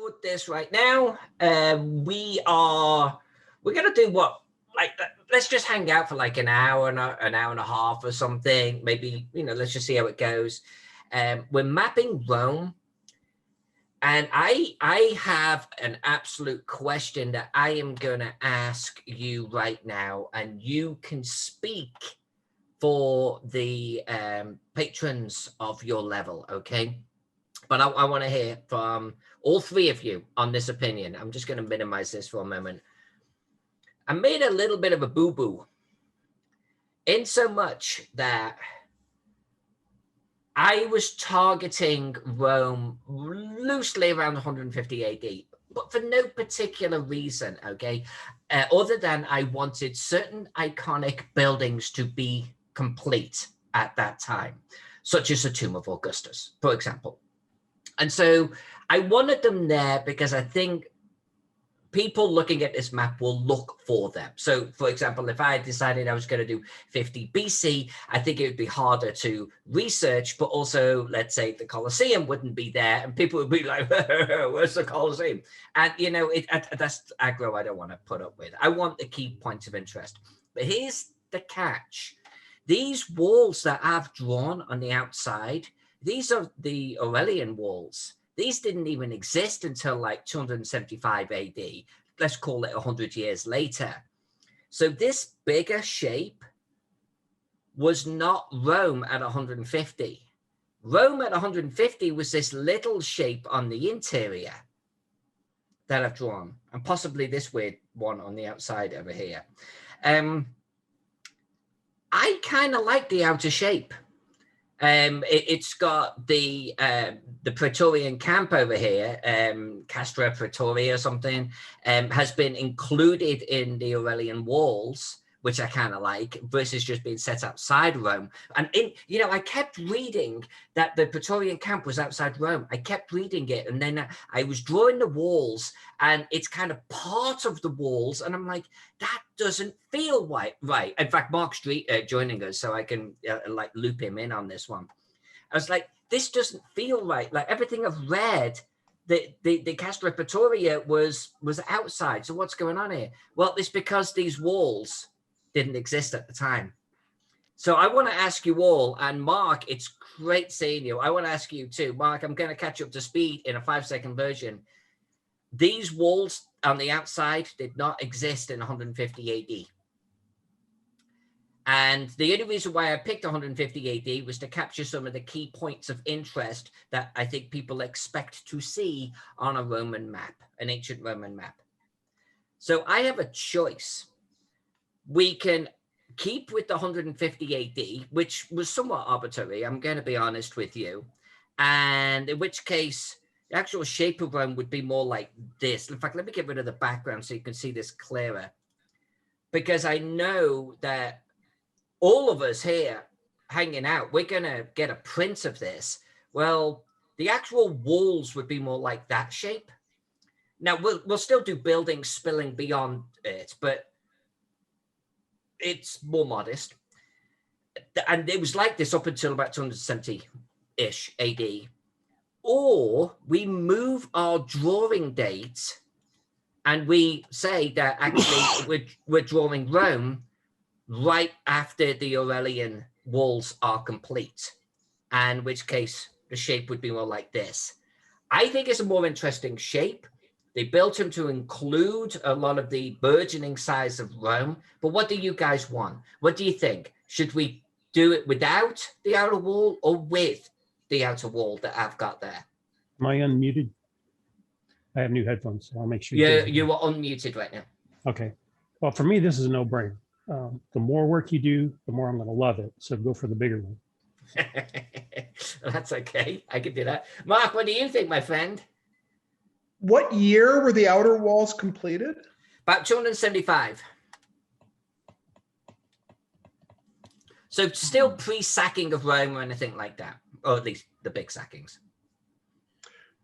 record this right now. We're gonna do what, like, let's just hang out for like an hour and a half or something. Maybe, let's just see how it goes. We're mapping Rome, and I have an absolute question that I am gonna ask you right now, and you can speak for the patrons of your level, okay? But I want to hear from all three of you on this opinion. I'm just going to minimize this for a moment. I made a little bit of a boo-boo in so much that I was targeting Rome loosely around 150 AD, but for no particular reason, okay? Other than I wanted certain iconic buildings to be complete at that time, such as the Tomb of Augustus, for example. And so I wanted them there because I think people looking at this map will look for them. So, for example, if I decided I was going to do 50 BC, I think it would be harder to research, but also, let's say, the Colosseum wouldn't be there, and people would be like, where's the Colosseum? And, that's aggro I don't want to put up with. I want the key points of interest. But here's the catch. These walls that I've drawn on the outside, these are the Aurelian walls. These didn't even exist until like 275 AD. Let's call it 100 years later. So this bigger shape was not Rome at 150. Rome at 150 was this little shape on the interior that I've drawn, and possibly this weird one on the outside over here. I kind of like the outer shape. It's got the Praetorian camp over here, Castra Praetoria or something, has been included in the Aurelian walls, which I kind of like, versus just being set outside Rome. And I kept reading that the Praetorian camp was outside Rome. I kept reading it, and then I was drawing the walls, and it's kind of part of the walls, and I'm like, that doesn't feel right. In fact, Mark's joining us, so I can loop him in on this one. I was like, this doesn't feel right. Like everything I've read, the Castra Praetoria was outside. So what's going on here? Well, it's because these walls didn't exist at the time. So I want to ask you all, and Mark, it's great seeing you. I want to ask you too. Mark, I'm going to catch you up to speed in a 5-second version. These walls on the outside did not exist in 150 AD. And the only reason why I picked 150 AD was to capture some of the key points of interest that I think people expect to see on a Roman map, an ancient Roman map. So I have a choice. We can keep with the 150 AD, which was somewhat arbitrary, I'm going to be honest with you. And in which case, the actual shape of Rome would be more like this. In fact, let me get rid of the background so you can see this clearer. Because I know that all of us here hanging out, we're going to get a print of this. Well, the actual walls would be more like that shape. Now, we'll still do buildings spilling beyond it, but it's more modest. And it was like this up until about 270-ish AD. Or we move our drawing date and we say that actually we're drawing Rome right after the Aurelian walls are complete, and in which case the shape would be more like this. I think it's a more interesting shape. They built them to include a lot of the burgeoning size of Rome. But what do you guys want? What do you think? Should we do it without the outer wall or with the outer wall that I've got there? Am I unmuted? I have new headphones, so I'll make sure. You are unmuted right now. Okay. Well, for me, this is a no-brainer. The more work you do, the more I'm going to love it. So go for the bigger one. That's okay. I can do that. Mark, what do you think, my friend? What year were the outer walls completed? About 275. So still pre-sacking of Rome or anything like that, or at least the big sackings.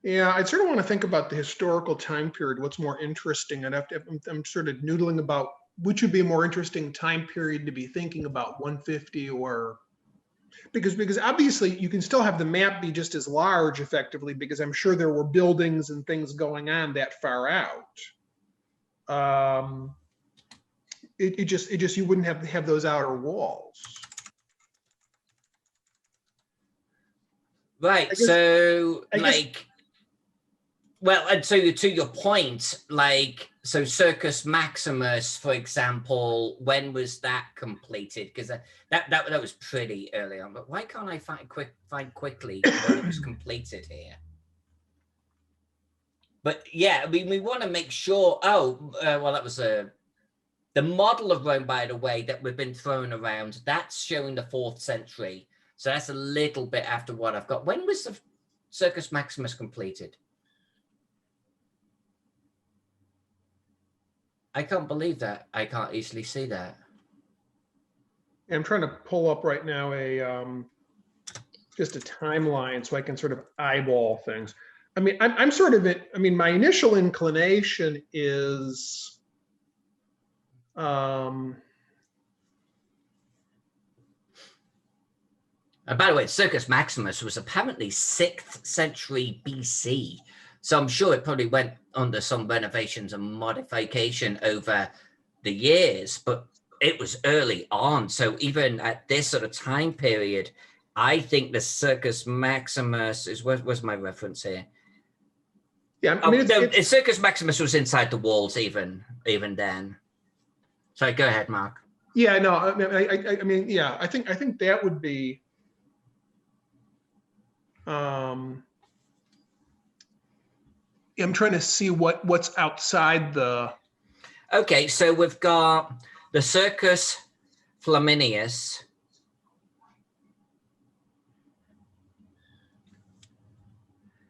Yeah, I sort of want to think about the historical time period. What's more interesting? I'm sort of noodling about which would be a more interesting time period to be thinking about, 150 or Because obviously you can still have the map be just as large effectively, because I'm sure there were buildings and things going on that far out. It just you wouldn't have those outer walls. Right. I guess- So I guess- like, well, and so to your point, like, so Circus Maximus, for example, when was that completed? Because that was pretty early on. But why can't I find quickly when it was completed here? But yeah, I mean, we want to make sure. Oh, well, that was the model of Rome, by the way, that we've been throwing around. That's showing the 4th century, so that's a little bit after what I've got. When was the Circus Maximus completed? I can't believe that. I can't easily see that. I'm trying to pull up right now just a timeline so I can sort of eyeball things. I mean, I'm sort of I mean, my initial inclination is And by the way, Circus Maximus was apparently 6th century BC. So I'm sure it probably went under some renovations and modification over the years, but it was early on. So even at this sort of time period, I think the Circus Maximus is, where's my reference here? yeah, I mean, Circus Maximus was inside the walls even then. So go ahead, Mark. Yeah, no, I mean, yeah, I think that would be. I'm trying to see what's outside the. Okay, so we've got the Circus Flaminius.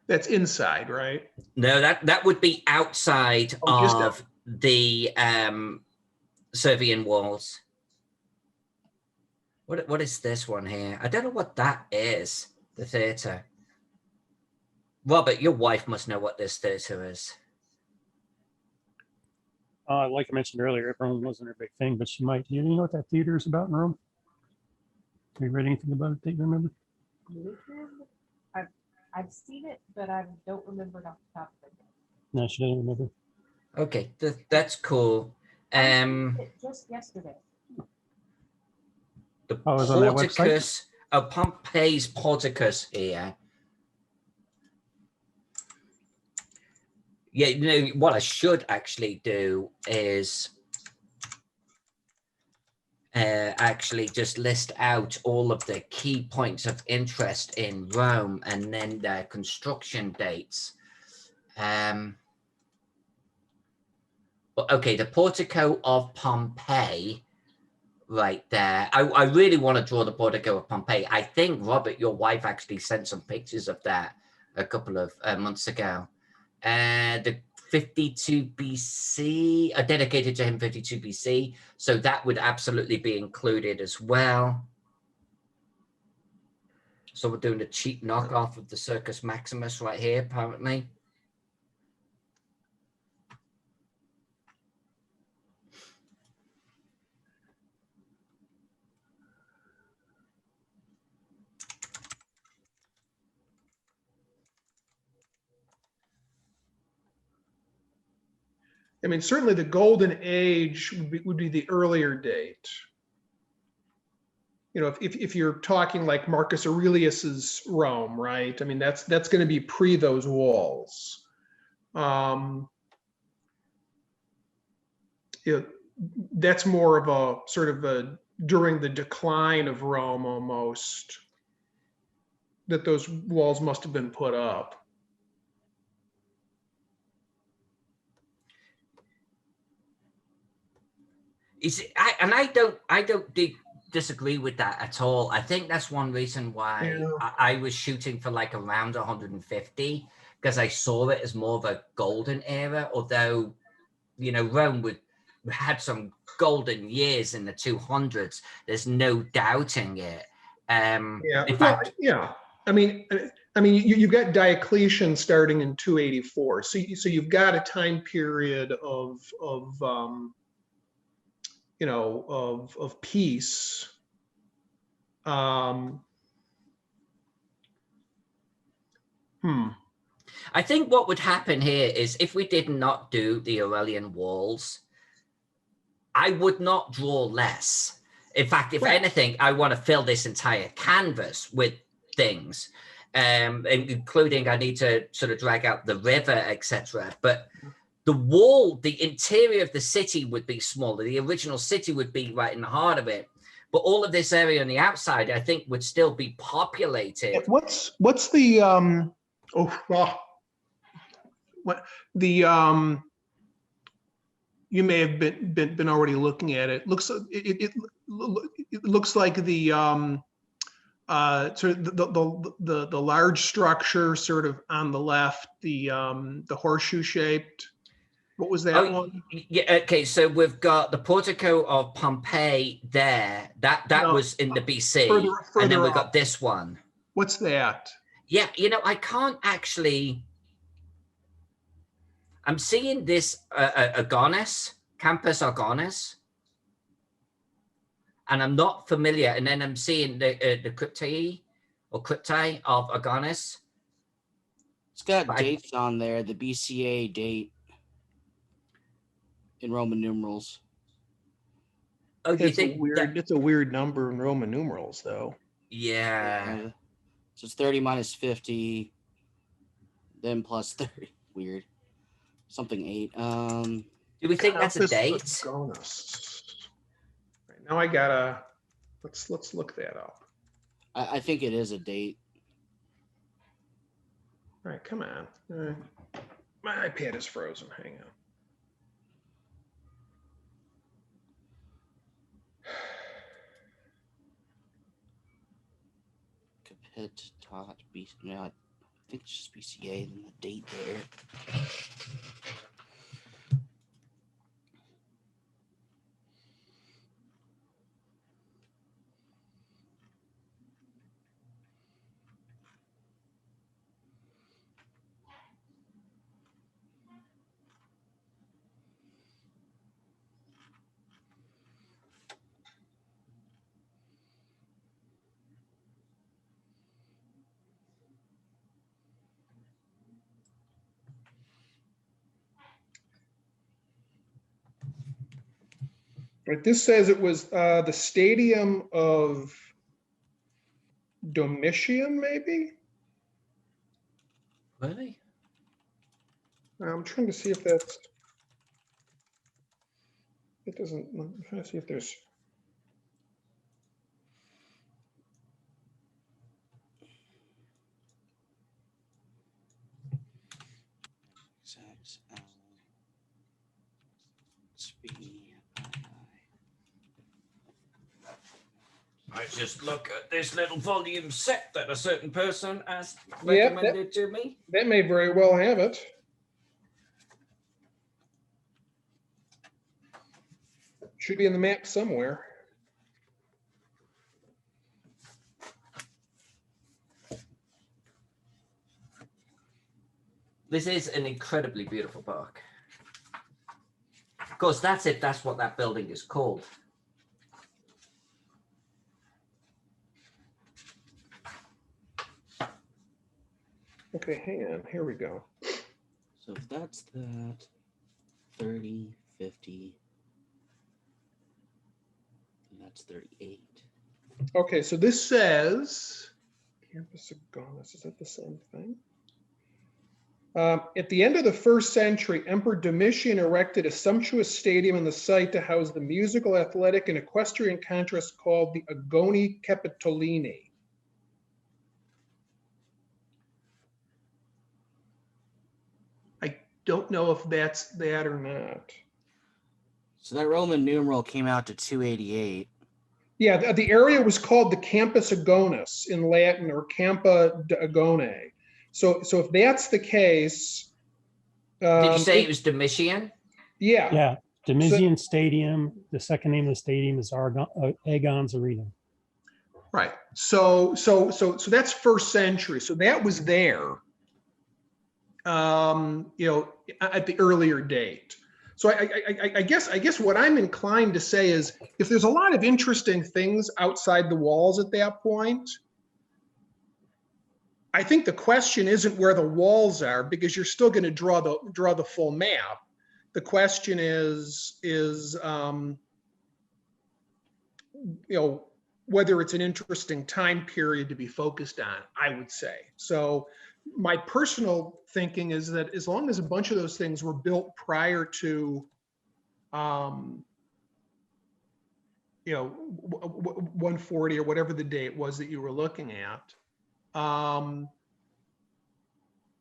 That's inside, right? No, that would be outside of the Servian walls. What is this one here? I don't know what that is. The theater. Robert, your wife must know what this theater is. Like I mentioned earlier, Rome wasn't her big thing, but she might. You know what that theater is about in Rome? Have you read anything about it that you remember? I've seen it, but I don't remember it off the top of it. No, she doesn't remember. Okay, that's cool. I seen it just yesterday. The was on that Porticus of Pompeii's Porticus here. Yeah, you know what I should actually do is actually just list out all of the key points of interest in Rome and then their construction dates. But okay, the Portico of Pompeii, right there. I really want to draw the Portico of Pompeii. I think, Robert, your wife actually sent some pictures of that a couple of months ago. The 52 BC, dedicated to him 52 BC. So that would absolutely be included as well. So we're doing a cheap knockoff of the Circus Maximus right here, apparently. I mean, certainly the golden age would be the earlier date. You know, if you're talking like Marcus Aurelius's Rome, right? I mean, that's going to be pre those walls. You know, that's more of a sort of a during the decline of Rome almost, that those walls must have been put up. I don't disagree with that at all. I think that's one reason why I was shooting for like around 150, because I saw it as more of a golden era, although, you know, Rome had some golden years in the 200s. There's no doubting it. In fact, I mean, you've got Diocletian starting in 284, so you've got a time period of you know, of peace. I think what would happen here is if we did not do the Aurelian walls, I would not draw less. In fact, if anything, I want to fill this entire canvas with things, including I need to sort of drag out the river, etc. But the wall, the interior of the city would be smaller. The original city would be right in the heart of it. But all of this area on the outside, I think, would still be populated. What's the you may have been already looking at it. It looks like the sort of the large structure sort of on the left, the horseshoe shaped. What was that one? Yeah. Okay. So we've got the portico of Pompeii there. That was in the BC, further and then we've up. got this one. What's that? Yeah. I can't actually. I'm seeing this Agonis, Campus Agonis, and I'm not familiar. And then I'm seeing the cryptae or cryptae of Agonis. It's got dates on there, the BCA date in Roman numerals. Oh, you It's think it's a weird number in Roman numerals, though. Yeah. So it's 30 minus 50, then plus 30. Weird. Something 8. Do we think that's a date? Right, now I gotta let's look that up. I think it is a date. All right, come on. My iPad is frozen. Hang on. Capit, tot, BC. No, I think it's just BCA and the date there. Right, this says it was the stadium of Domitian, maybe? Really? I'm trying to see if that's, it doesn't, I'm trying to see if there's. I just look at this little volume set that a certain person has recommended to me. That may very well have it. Should be in the map somewhere. This is an incredibly beautiful book. Of course, that's it. That's what that building is called. Okay, hang on. Here we go. So if that's that, 30, 50, and that's 38. Okay, so this says Campus Agonis. Is that the same thing? At the end of the 1st century, Emperor Domitian erected a sumptuous stadium in the site to house the musical, athletic, and equestrian contest called the Agoni Capitolini. I don't know if that's that or not. So that Roman numeral came out to 288. Yeah, the area was called the Campus Agonis in Latin, or Campa d'Agone. So if that's the case, did you say it was Domitian? Yeah. Yeah, Domitian Stadium. The second name of the stadium is Agon's Arena. Right. So that's 1st century. So that was there. At the earlier date. So I guess what I'm inclined to say is, if there's a lot of interesting things outside the walls at that point, I think the question isn't where the walls are, because you're still going to draw the full map. The question is whether it's an interesting time period to be focused on, I would say. So my personal thinking is that as long as a bunch of those things were built prior to 140 or whatever the date was that you were looking at, I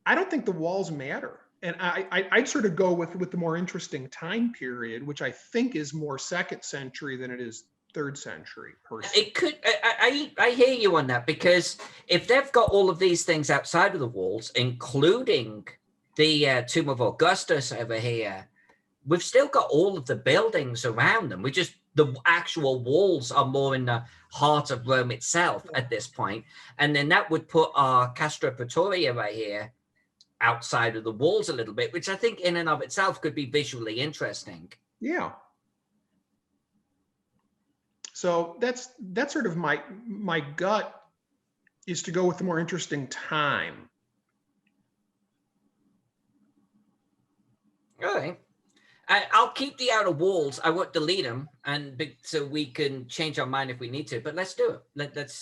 don't think the walls matter. And I'd sort of go with the more interesting time period, which I think is more 2nd century than it is 3rd century. Personally, It could. I hear you on that, because if they've got all of these things outside of the walls, including the Tomb of Augustus over here, we've still got all of the buildings around them. The actual walls are more in the heart of Rome itself at this point. And then that would put our Castra Pretoria right here outside of the walls a little bit, which I think in and of itself could be visually interesting. Yeah. So that's sort of my gut, is to go with the more interesting time. All right. I'll keep the outer walls. I won't delete them, so we can change our mind if we need to. But let's do it. Let's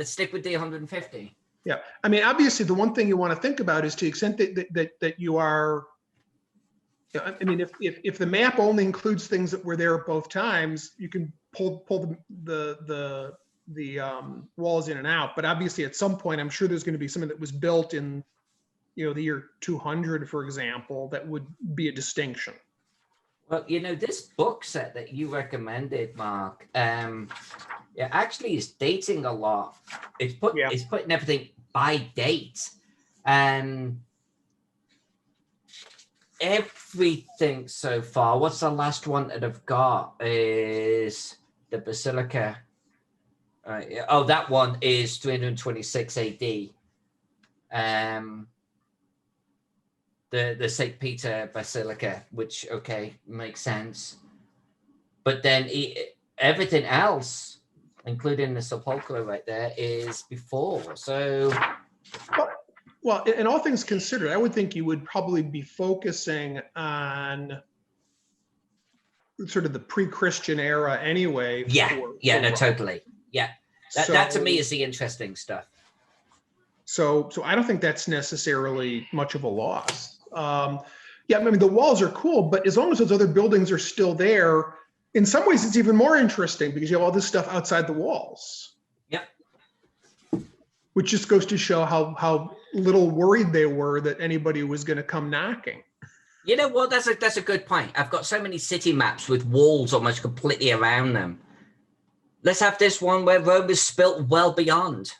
stick with the 150. Yeah, I mean, obviously, the one thing you want to think about is, to the extent that you are. I mean, if the map only includes things that were there at both times, you can pull the walls in and out. But obviously, at some point, I'm sure there's going to be something that was built in, the year 200, for example, that would be a distinction. Well, this book set that you recommended, Mark, it actually is dating a lot. It's putting everything by date, and everything so far. What's the last one that I've got? Is the Basilica? That one is 326 AD. The St. Peter Basilica, which, okay, makes sense. But then everything else, including the Sepulchre right there, is before. So, well, in all things considered, I would think you would probably be focusing on sort of the pre-Christian era anyway. Totally. Yeah, that to me is the interesting stuff. So I don't think that's necessarily much of a loss. I mean, the walls are cool, but as long as those other buildings are still there, in some ways it's even more interesting, because you have all this stuff outside the walls. Yep. Which just goes to show how little worried they were that anybody was going to come knocking. You know what? That's a good point. I've got so many city maps with walls almost completely around them. Let's have this one where Rome is built well beyond.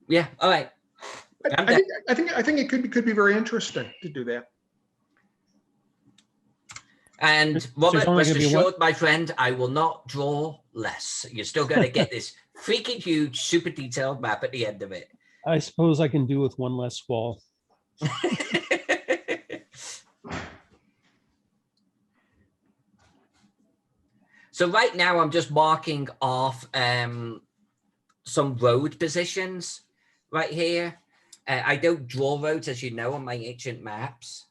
Yeah. All right. I think it could be very interesting to do that. And Robert, rest assured, my friend, I will not draw less. You're still going to get this freaking huge, super detailed map at the end of it. I suppose I can do with one less wall. So right now I'm just marking off some road positions right here. I don't draw roads, as you know, on my ancient maps.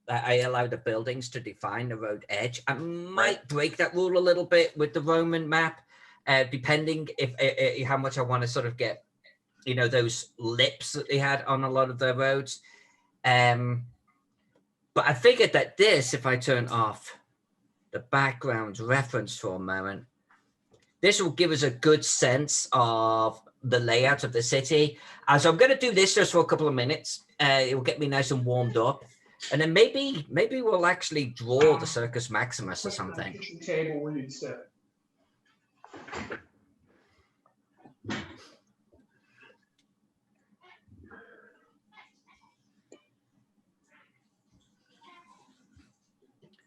I allow the buildings to define the road edge. I might break that rule a little bit with the Roman map, depending if how much I want to sort of get, those lips that they had on a lot of their roads. But I figured that this, if I turn off the background reference for a moment, this will give us a good sense of the layout of the city. So I'm going to do this just for a couple of minutes. It will get me nice and warmed up. And then maybe we'll actually draw the Circus Maximus or something. Kitchen table where you'd sit.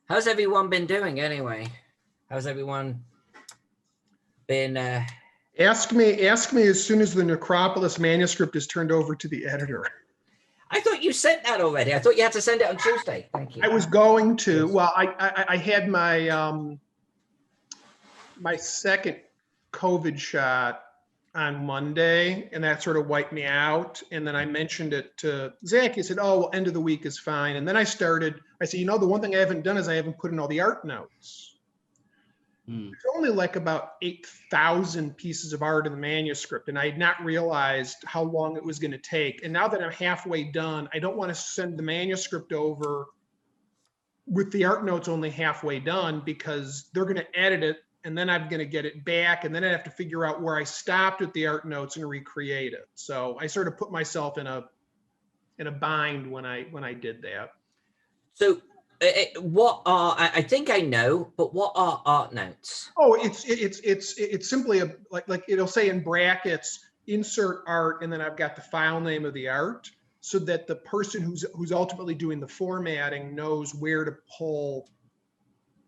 How's everyone been doing anyway? How's everyone been? Ask me as soon as the Necropolis manuscript is turned over to the editor. I thought you sent that already. I thought you had to send it on Tuesday. Thank you. I was going to. Well, I had my my second COVID shot on Monday, and that sort of wiped me out. And then I mentioned it to Zach. He said, "Oh, well, end of the week is fine." And then I said, the one thing I haven't done is I haven't put in all the art notes. There's only like about 8,000 pieces of art in the manuscript, and I had not realized how long it was going to take. And now that I'm halfway done, I don't want to send the manuscript over with the art notes only halfway done, because they're going to edit it, and then I'm going to get it back, and then I have to figure out where I stopped with the art notes and recreate it. So I sort of put myself in a bind when I did that. So what are, I think I know, but what are art notes? Oh, it's simply like it'll say in brackets, insert art, and then I've got the file name of the art, so that the person who's ultimately doing the formatting knows where to pull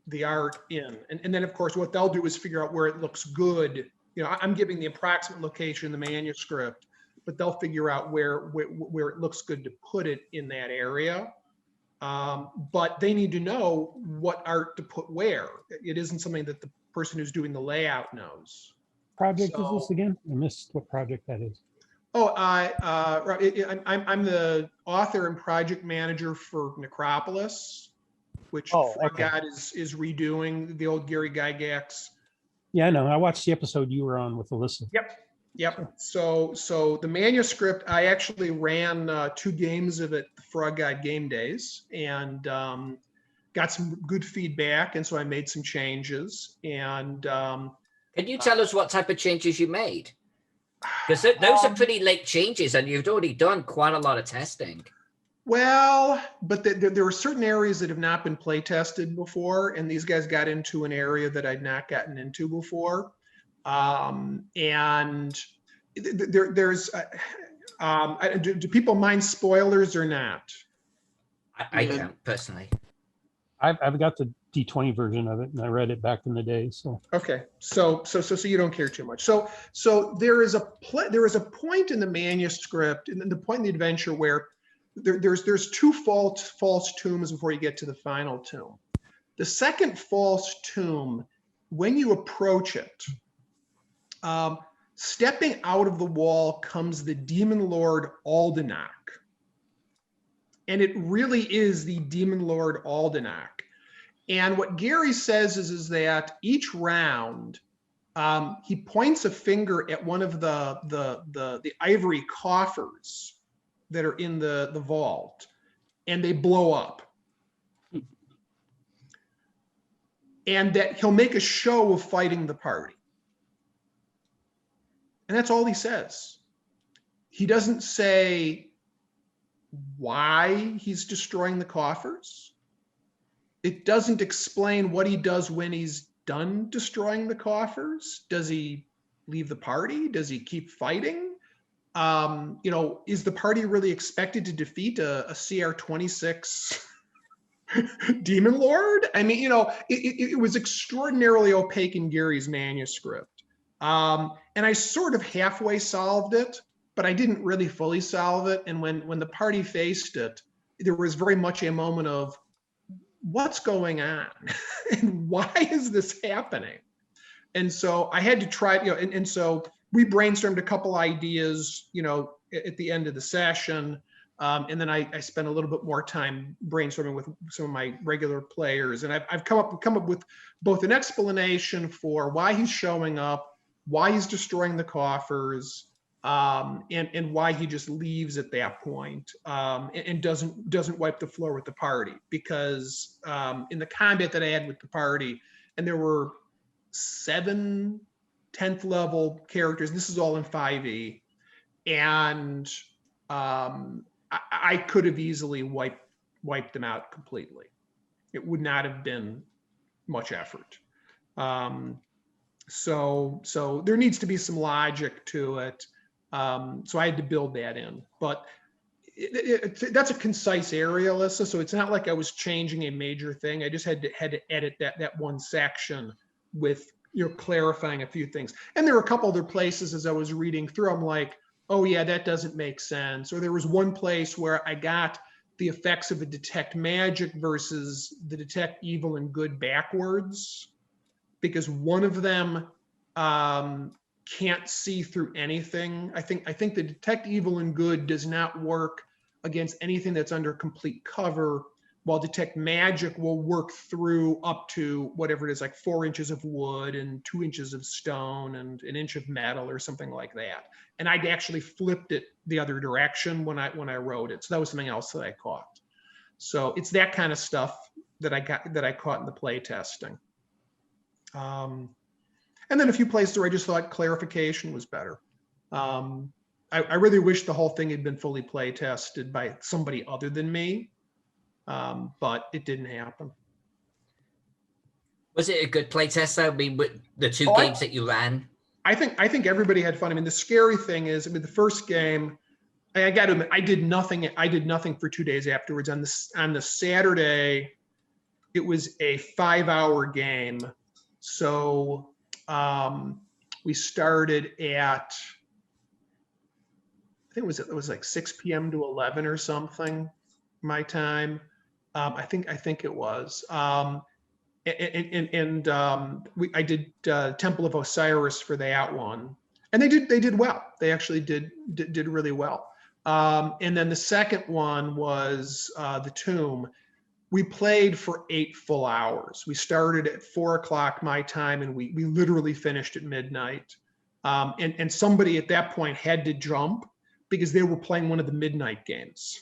the art in. And then of course what they'll do is figure out where it looks good. I'm giving the approximate location in the manuscript, but they'll figure out where it looks good to put it in that area. But they need to know what art to put where. It isn't something that the person who's doing the layout knows. Project is this again? I missed what project that is. Oh, I'm the author and project manager for Necropolis, which Frog God is redoing, the old Gary Gygax. Yeah, I know. I watched the episode you were on with Alyssa. Yep. So the manuscript, I actually ran 2 games of it, Frog God Game Days, and got some good feedback, and so I made some changes. And can you tell us what type of changes you made? Because those are pretty late changes, and you've already done quite a lot of testing. Well, but there are certain areas that have not been play tested before, and these guys got into an area that I'd not gotten into before. And there's, do people mind spoilers or not? I don't personally. I've got the D20 version of it, and I read it back in the day. So okay, so you don't care too much. So there is a point in the manuscript, and the point in the adventure where there's 2 false tombs before you get to the final tomb. The second false tomb, when you approach it, stepping out of the wall comes the demon lord Aldenak. And it really is the demon lord Aldenak. And what Gary says is that each round, he points a finger at one of the ivory coffers that are in the vault, and they blow up. And that he'll make a show of fighting the party. And that's all he says. He doesn't say why he's destroying the coffers. It doesn't explain what he does when he's done destroying the coffers. Does he leave the party? Does he keep fighting? Is the party really expected to defeat a CR26 demon lord? I mean, it was extraordinarily opaque in Gary's manuscript. And I sort of halfway solved it, but I didn't really fully solve it. And when the party faced it, there was very much a moment of, what's going on? And why is this happening? And so I had to try, and so we brainstormed a couple ideas, at the end of the session. And then I spent a little bit more time brainstorming with some of my regular players. And I've come up with both an explanation for why he's showing up, why he's destroying the coffers, and why he just leaves at that point, and doesn't wipe the floor with the party. Because in the combat that I had with the party, and there were 7 10th level characters, and this is all in 5e, and I could have easily wiped them out completely. It would not have been much effort. So there needs to be some logic to it. So I had to build that in, but that's a concise area, Alyssa. So it's not like I was changing a major thing. I just had to edit that one section with clarifying a few things. And there were a couple other places as I was reading through, I'm like, oh yeah, that doesn't make sense. Or there was one place where I got the effects of the detect magic versus the detect evil and good backwards, because one of them can't see through anything. I think the detect evil and good does not work against anything that's under complete cover, while detect magic will work through up to whatever it is, like 4 inches of wood and 2 inches of stone and an inch of metal or something like that. And I'd actually flipped it the other direction when I wrote it. So that was something else that I caught. So it's that kind of stuff that I caught in the play testing. And then a few places where I just thought clarification was better. I really wish the whole thing had been fully play tested by somebody other than me, but it didn't happen. Was it a good play test though? I mean, with the two games that you ran? I think everybody had fun. I mean, the scary thing is, I mean, the first game, I got to admit, I did nothing for 2 days afterwards. On the Saturday, it was a 5-hour game. So we started at, I think it was like 6 p.m. to 11 or something, my time. I think it was. I did Temple of Osiris for that one, and they did well. They actually did really well. And then the second one was the Tomb. We played for 8 full hours. We started at 4 o'clock my time, and we literally finished at midnight. And somebody at that point had to jump because they were playing one of the midnight games,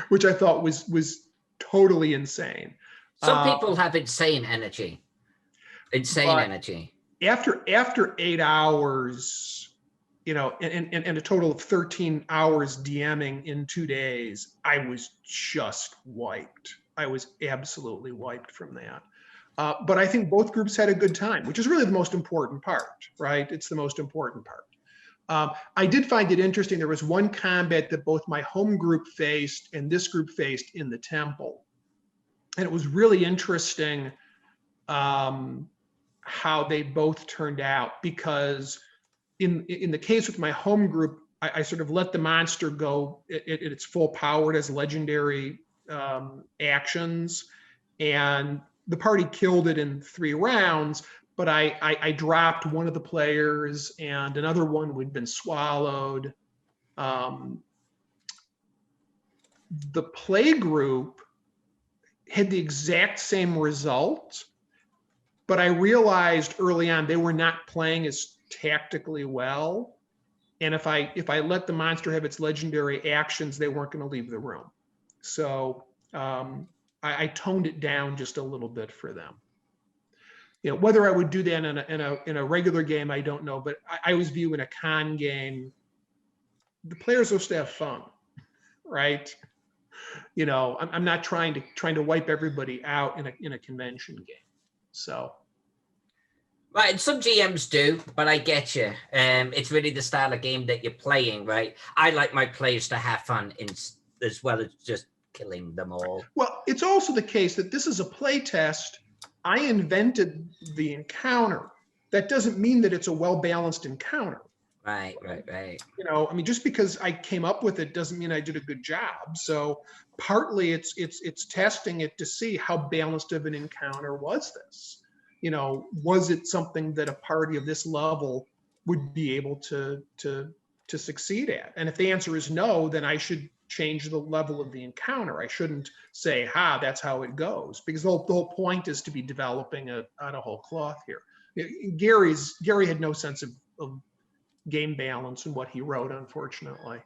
which I thought was totally insane. Some people have insane energy. After 8 hours, you know, and a total of 13 hours DMing in 2 days, I was just wiped. I was absolutely wiped from that. But I think both groups had a good time, which is really the most important part, right? It's the most important part. I did find it interesting. There was one combat that both my home group faced and this group faced in the temple. And it was really interesting how they both turned out, because in the case with my home group, I sort of let the monster go at its full power. It has legendary actions, and the party killed it in 3 rounds, but I dropped one of the players and another one had been swallowed. The play group had the exact same result, but I realized early on they were not playing as tactically well. And if I let the monster have its legendary actions, they weren't going to leave the room. So I toned it down just a little bit for them. You know, whether I would do that in a regular game, I don't know. But I always view in a con game, the players are supposed to have fun, right? You know, I'm not trying to wipe everybody out in a convention game. So. Right, and some GMs do, but I get you. It's really the style of game that you're playing, right? I like my players to have fun as well as just killing them all. Well, it's also the case that this is a play test. I invented the encounter. That doesn't mean that it's a well-balanced encounter. Right. You know, I mean, just because I came up with it doesn't mean I did a good job. So partly it's testing it to see how balanced of an encounter was this. You know, was it something that a party of this level would be able to succeed at? And if the answer is no, then I should change the level of the encounter. I shouldn't say, that's how it goes, because the whole point is to be developing out of whole cloth here. Gary had no sense of game balance in what he wrote, unfortunately.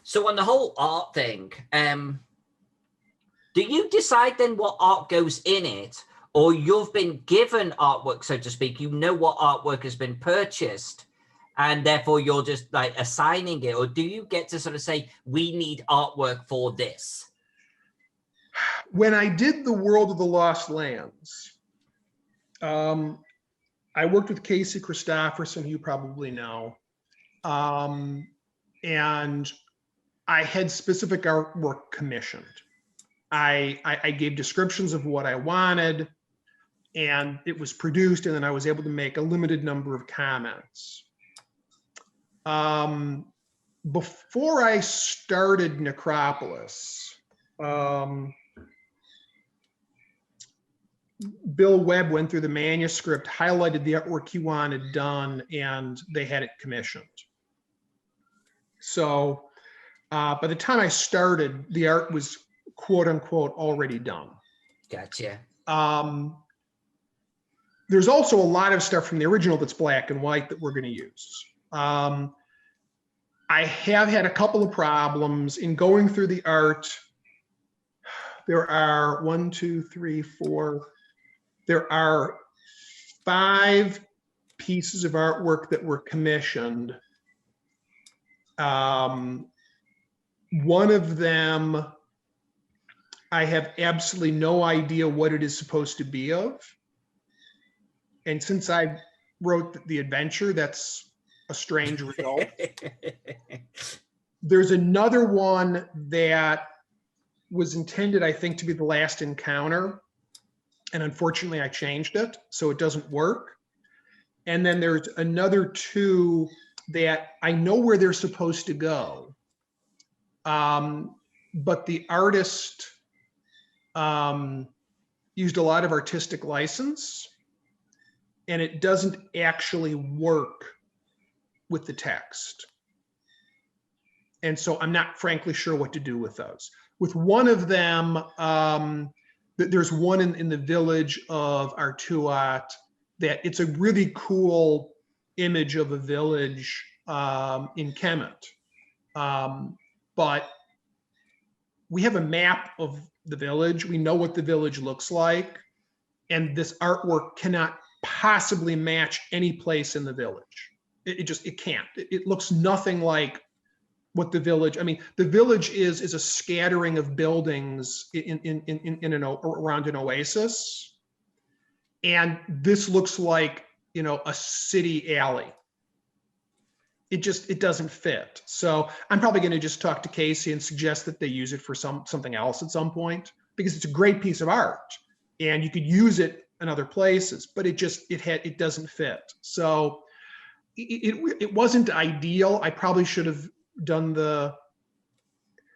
So on the whole art thing, do you decide then what art goes in it, or you've been given artwork, so to speak? You know what artwork has been purchased, and therefore you're just like assigning it, or do you get to sort of say, we need artwork for this? When I did the World of the Lost Lands, I worked with Casey Christopherson, who you probably know, and I had specific artwork commissioned. I gave descriptions of what I wanted, and it was produced, and then I was able to make a limited number of comments. Before I started Necropolis, Bill Webb went through the manuscript, highlighted the artwork he wanted done, and they had it commissioned. So by the time I started, the art was quote unquote already done. Gotcha. There's also a lot of stuff from the original that's black and white that we're going to use. I have had a couple of problems in going through the art. There are 1, 2, 3, 4. There are 5 pieces of artwork that were commissioned. One of them, I have absolutely no idea what it is supposed to be of. And since I wrote the adventure, that's a strange result. There's another one that was intended, I think, to be the last encounter. And unfortunately, I changed it, so it doesn't work. And then there's another 2 that I know where they're supposed to go. But the artist used a lot of artistic license, and it doesn't actually work with the text. And so I'm not frankly sure what to do with those. With one of them, there's one in the village of Artuat that it's a really cool image of a village in Kemet. But we have a map of the village. We know what the village looks like. And this artwork cannot possibly match any place in the village. It can't. It looks nothing like what the village, I mean, the village is a scattering of buildings around an oasis. And this looks like, you know, a city alley. It doesn't fit. So I'm probably going to just talk to Casey and suggest that they use it for something else at some point, because it's a great piece of art and you could use it in other places, but it doesn't fit. So it wasn't ideal. I probably should have done the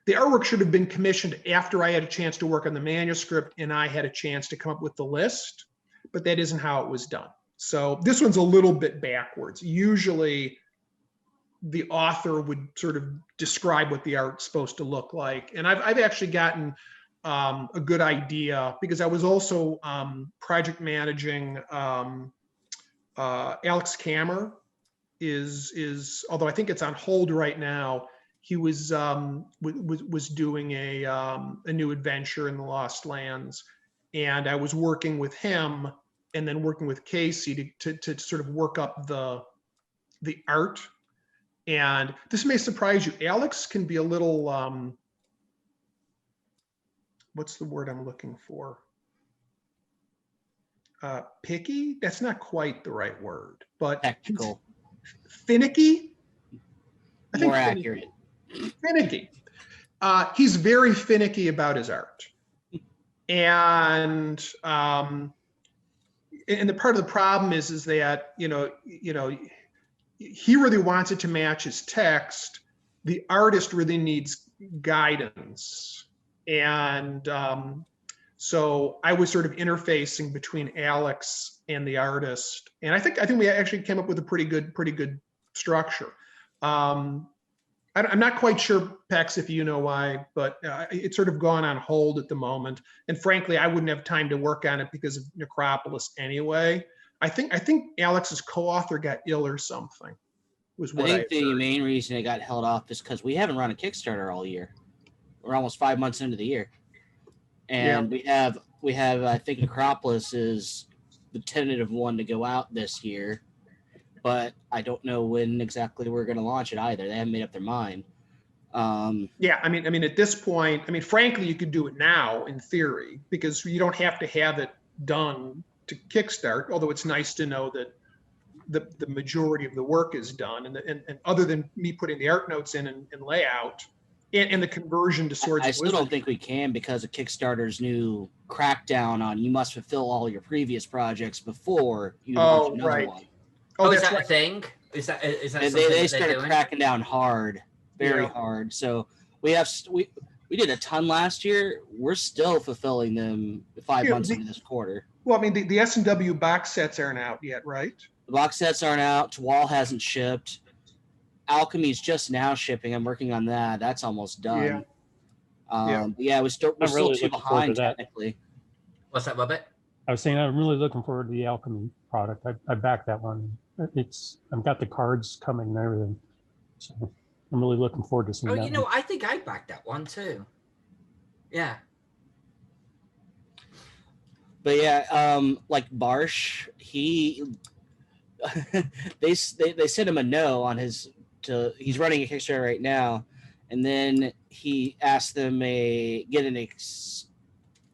artwork should have been commissioned after I had a chance to work on the manuscript and I had a chance to come up with the list, but that isn't how it was done. So this one's a little bit backwards. Usually the author would sort of describe what the art's supposed to look like. And I've actually gotten a good idea, because I was also project managing Alex Kammer is, although I think it's on hold right now, he was doing a new adventure in the Lost Lands, and I was working with him and then working with Casey to sort of work up the art. And this may surprise you. Alex can be a little, what's the word I'm looking for? Picky? That's not quite the right word, but Technical. Finicky? I think More accurate. Finicky. He's very finicky about his art. And the part of the problem is that, you know, he really wants it to match his text. The artist really needs guidance. And so I was sort of interfacing between Alex and the artist. And I think we actually came up with a pretty good structure. I'm not quite sure, Pex, if you know why, but it's sort of gone on hold at the moment. And frankly, I wouldn't have time to work on it because of Necropolis anyway. I think Alex's co-author got ill or something. Was what I think the main reason it got held off is because we haven't run a Kickstarter all year. We're almost 5 months into the year, and we have I think Necropolis is the tentative one to go out this year, but I don't know when exactly we're going to launch it either. They haven't made up their mind. Yeah, I mean, at this point, I mean, frankly, you could do it now in theory, because you don't have to have it done to kickstart, although it's nice to know that the majority of the work is done, and other than me putting the art notes in and layout and the conversion to Swords I of still Wisdom. don't think we can, because of Kickstarter's new crackdown on you must fulfill all your previous projects before you launch another right. one. Oh, is that's that right. a thing? Is that They something that started they're doing? cracking down hard, very hard. So we we did a ton last year. We're still fulfilling them 5 months into this quarter. Well, I mean, the S&W box sets aren't out yet, right? The box sets aren't out. Twal hasn't shipped. Alchemy's just now shipping. I'm working on that. That's almost done. Yeah, we're still really too looking forward to behind that. technically. What's that, Robert? I was saying I'm really looking forward to the Alchemy product. I backed that one. I've got the cards coming and everything. So I'm really looking forward to seeing Oh, that you know, one. I think I backed that one too. Yeah. But yeah, like Barsh, they sent him a no on his he's running a Kickstarter right now, and then he asked them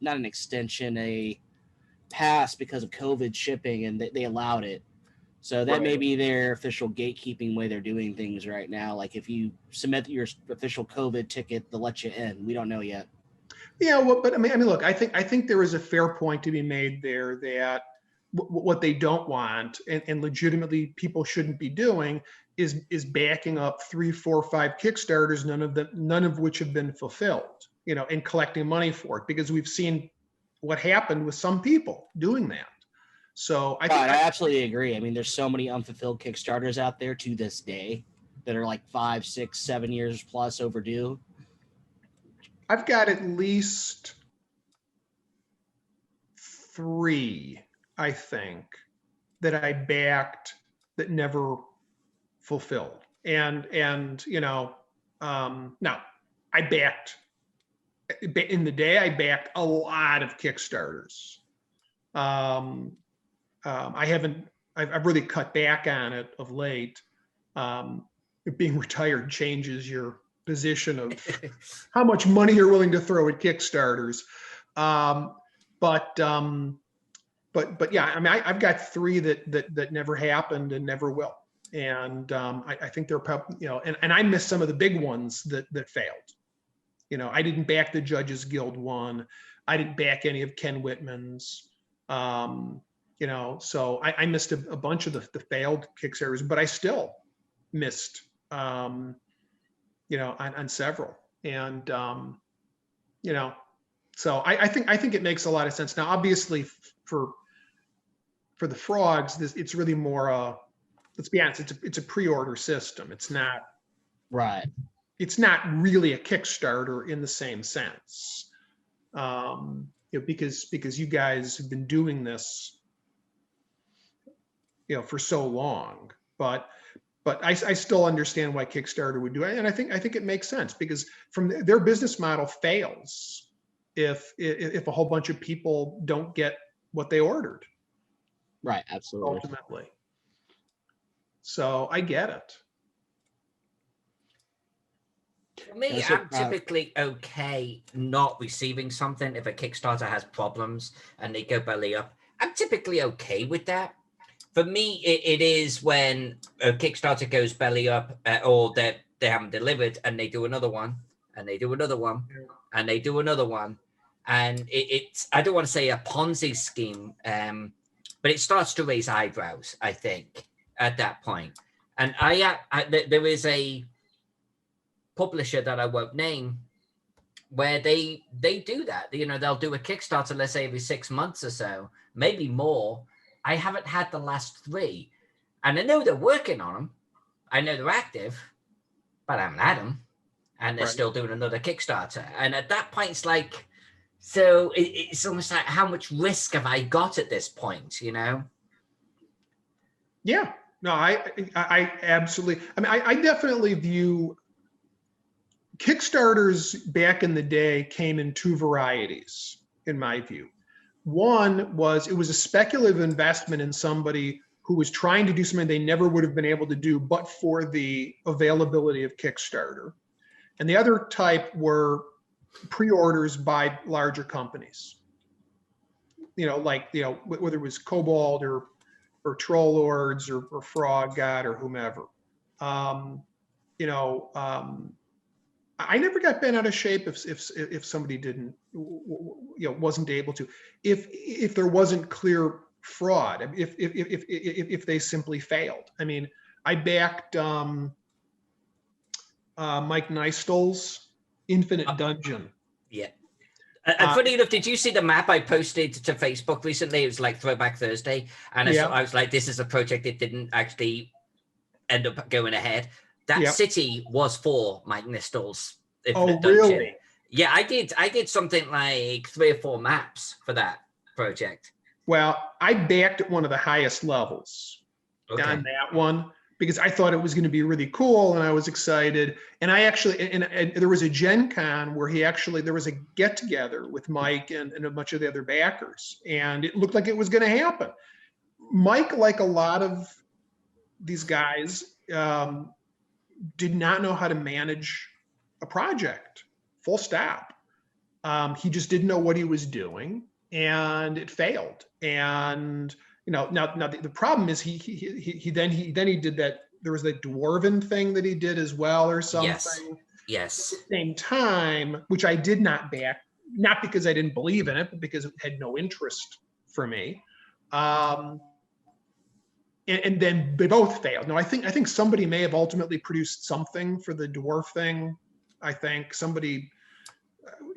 not an extension, a pass because of COVID shipping, and they allowed it. So that may be their official gatekeeping way they're doing things right now. Like if you submit your official COVID ticket, they'll let you in. We don't know yet. Yeah, well, but I mean, look, I think there is a fair point to be made there that what they don't want, and legitimately people shouldn't be doing, is backing up 3, 4, 5 Kickstarters, none of which have been fulfilled, you know, and collecting money for it, because we've seen what happened with some people doing that. So I absolutely agree. I mean, there's so many unfulfilled Kickstarters out there to this day that are like 5, 6, 7 years plus overdue. I've got at least 3, I think, that I backed that never fulfilled. And you know, now I backed in the day. I backed a lot of Kickstarters. I've really cut back on it of late. Being retired changes your position of how much money you're willing to throw at Kickstarters. But yeah, I mean, I've got 3 that never happened and never will. And I think they're probably, you know, and I missed some of the big ones that failed. You know, I didn't back the Judges Guild one. I didn't back any of Ken Whitman's. You know, so I missed a bunch of the failed Kickstarters, but I still missed, you know, on several. And, you know, so I think it makes a lot of sense. Now, obviously, for the frogs, it's really more, let's be honest, it's a pre-order system. It's not It's not really a Kickstarter in the same sense, you know, because you guys have been doing this, you know, for so long. But I still understand why Kickstarter would do it, and I think it makes sense, because from their business model fails if a whole bunch of people don't get what they ordered. Right, absolutely. Ultimately. So I get it. For me, I'm typically okay not receiving something if a Kickstarter has problems and they go belly up. I'm typically okay with that. For me, it is when a Kickstarter goes belly up, or that they haven't delivered, and they do another one, and they do another one, and they do another one, and it's, I don't want to say a Ponzi scheme, but it starts to raise eyebrows, I think, at that point. And there is a publisher that I won't name where they do that. You know, they'll do a Kickstarter, let's say every 6 months or so, maybe more. I haven't had the last 3, and I know they're working on them. I know they're active, but I haven't had them, and they're still doing another Kickstarter. And at that point, it's like, so it's almost like, how much risk have I got at this point? You know? Yeah. No, I absolutely. I mean, I definitely view Kickstarters back in the day came in 2 varieties, in my view. One was, it was a speculative investment in somebody who was trying to do something they never would have been able to do but for the availability of Kickstarter. And the other type were pre-orders by larger companies. You know, like, you know, whether it was Cobalt or Troll Lords or Frog God or whomever. You know, I never got bent out of shape if somebody didn't, you know, wasn't able to, if there wasn't clear fraud, if they simply failed. I mean, I backed Mike Neistel's, Infinite Dungeon. Yeah. And funny enough, did you see the map I posted to Facebook recently? It was like Throwback Thursday. And I was like, this is a project that didn't actually end up going ahead. That city was for Mike Nistel's Infinite Dungeon. Really? Yeah, I did something like 3 or 4 maps for that project. Well, I backed at one of the highest levels on that one because I thought it was going to be really cool and I was excited. And I actually, and there was a Gen Con where there was a get together with Mike and a bunch of the other backers. And it looked like it was going to happen. Mike, like a lot of these guys, did not know how to manage a project, full stop. He just didn't know what he was doing and it failed. And now the problem is he did that. There was that dwarven thing that he did as well or something. Yes. At the same time, which I did not back, not because I didn't believe in it, but because it had no interest for me. And then they both failed. Now I think somebody may have ultimately produced something for the dwarf thing. I think somebody,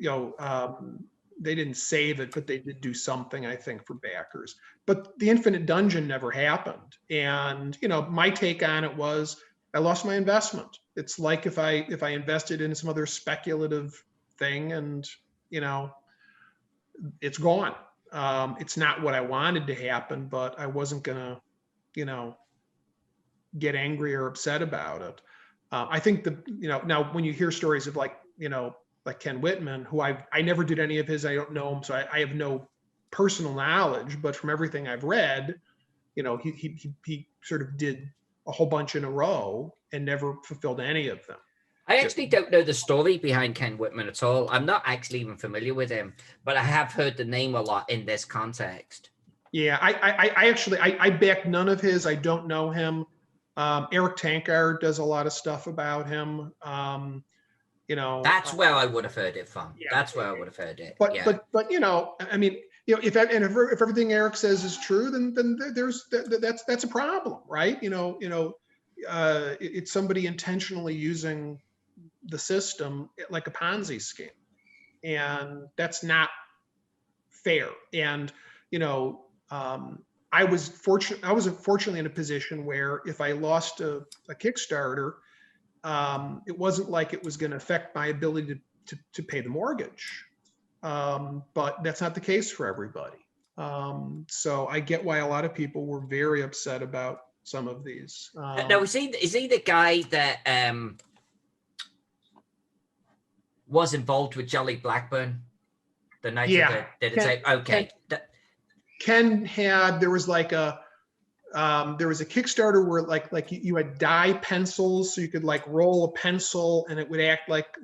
they didn't save it, but they did do something, I think, for backers. But the Infinite Dungeon never happened. And, my take on it was I lost my investment. It's like if I invested in some other speculative thing and, it's gone. It's not what I wanted to happen, but I wasn't going to, get angry or upset about it. I think now when you hear stories of like Ken Whitman, who I never did any of his, I don't know him, so I have no personal knowledge, but from everything I've read, he sort of did a whole bunch in a row and never fulfilled any of them. I actually don't know the story behind Ken Whitman at all. I'm not actually even familiar with him, but I have heard the name a lot in this context. Yeah, I backed none of his. I don't know him. Eric Tankard does a lot of stuff about him. That's where I would have heard it from. Yeah. That's where I would have heard it. But I mean, if everything Eric says is true, then that's a problem, right? It's somebody intentionally using the system like a Ponzi scheme, and that's not fair. And I was fortunately in a position where if I lost a Kickstarter, it wasn't like it was going to affect my ability to pay the mortgage. But that's not the case for everybody. So I get why a lot of people were very upset about some of these. Now, is he the guy that was involved with Jolly Blackburn? The night of the tape? Okay. Ken had, there was a Kickstarter where like you had die pencils, so you could like roll a pencil and it would act like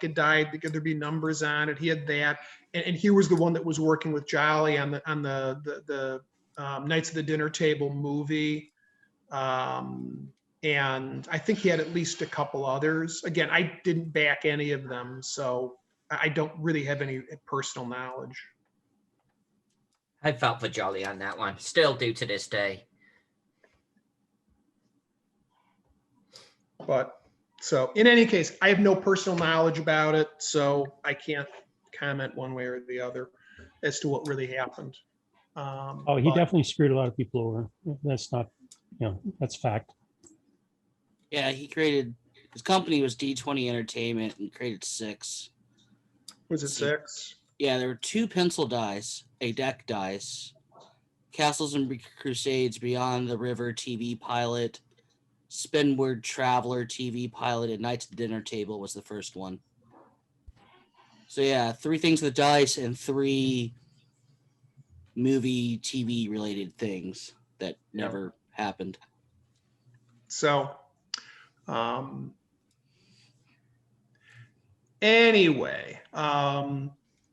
a die because there'd be numbers on it. He had that, and he was the one that was working with Jolly on the Knights of the Dinner Table movie, and I think he had at least a couple others. Again, I didn't back any of them, so I don't really have any personal knowledge. I felt for Jolly on that one. Still do to this day. But so in any case, I have no personal knowledge about it, so I can't comment one way or the other as to what really happened. He definitely screwed a lot of people over. That's not, that's fact. Yeah, his company was D20 Entertainment and created 6. Was it 6? Yeah, there were 2 pencil dice, a deck dice, Castles and Crusades Beyond the River TV pilot, Spinward Traveler TV pilot, and Knights of the Dinner Table was the first one. So yeah, 3 things with dice and 3 movie TV related things that never happened. So anyway,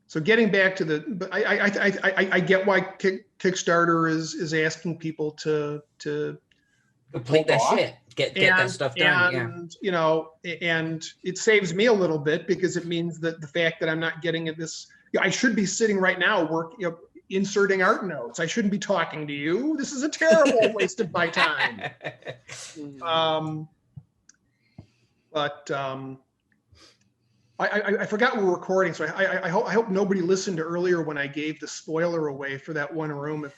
so getting back to but I get why Kickstarter is asking people to complete that shit, get that stuff done. And it saves me a little bit because it means that the fact that I'm not getting at this, I should be sitting right now inserting art notes. I shouldn't be talking to you. This is a terrible waste of my time. I forgot we're recording, so I hope nobody listened earlier when I gave the spoiler away for that one room.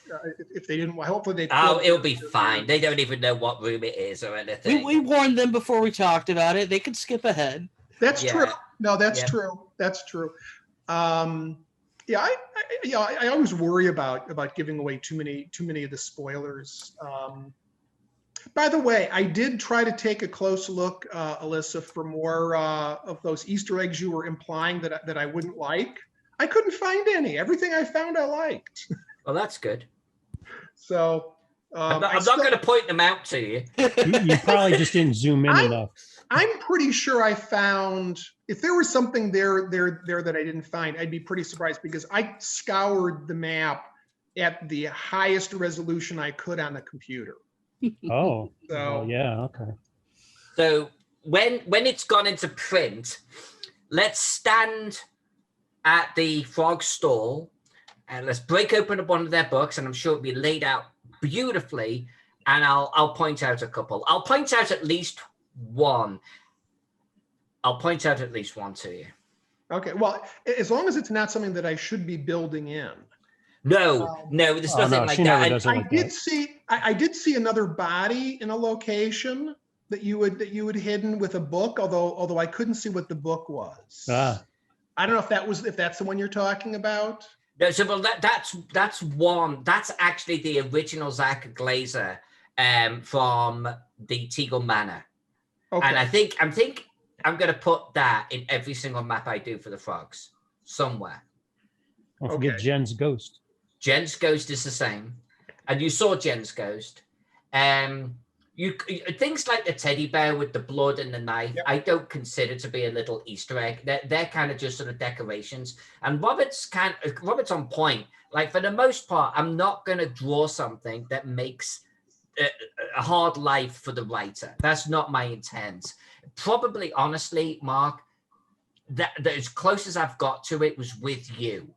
If they didn't, hopefully they. Oh, it'll be fine. They don't even know what room it is or anything. We warned them before we talked about it. They could skip ahead. That's Yeah. true. No, that's Yeah. true. That's true. Yeah, I always worry about giving away too many of the spoilers. By the way, I did try to take a close look, Alyssa, for more of those Easter eggs you were implying that I wouldn't like. I couldn't find any. Everything I found, I liked. Well, that's good. So I'm not going to point them out to you. You probably just didn't zoom in enough. I'm pretty sure I found, if there was something there that I didn't find, I'd be pretty surprised, because I scoured the map at the highest resolution I could on the computer. Oh, So well, yeah, okay. So when it's gone into print, let's stand at the frog stall and let's break open one of their books, and I'm sure it'll be laid out beautifully. And I'll point out a couple. I'll point out at least one. I'll point out at least one to you. Okay, well, as long as it's not something that I should be building in. No, there's nothing no, like she never that. does it like that. I did see another body in a location that you had hidden with a book, although I couldn't see what the book was. Ah. I don't know if that's the one you're talking about. No, so well, that's one. That's actually the original Zach Glazer from the Teagle Manor. Okay. And I think I'm going to put that in every single map I do for the frogs somewhere. Don't forget Okay. Jen's ghost. Jen's ghost is the same, and you saw Jen's ghost. You things like the teddy bear with the blood and the knife, Yep. I don't consider to be a little Easter egg. They're kind of just sort of decorations. And Robert's on point. Like, for the most part, I'm not going to draw something that makes a hard life for the writer. That's not my intent. Probably, honestly, Mark, that as close as I've got to it was with you.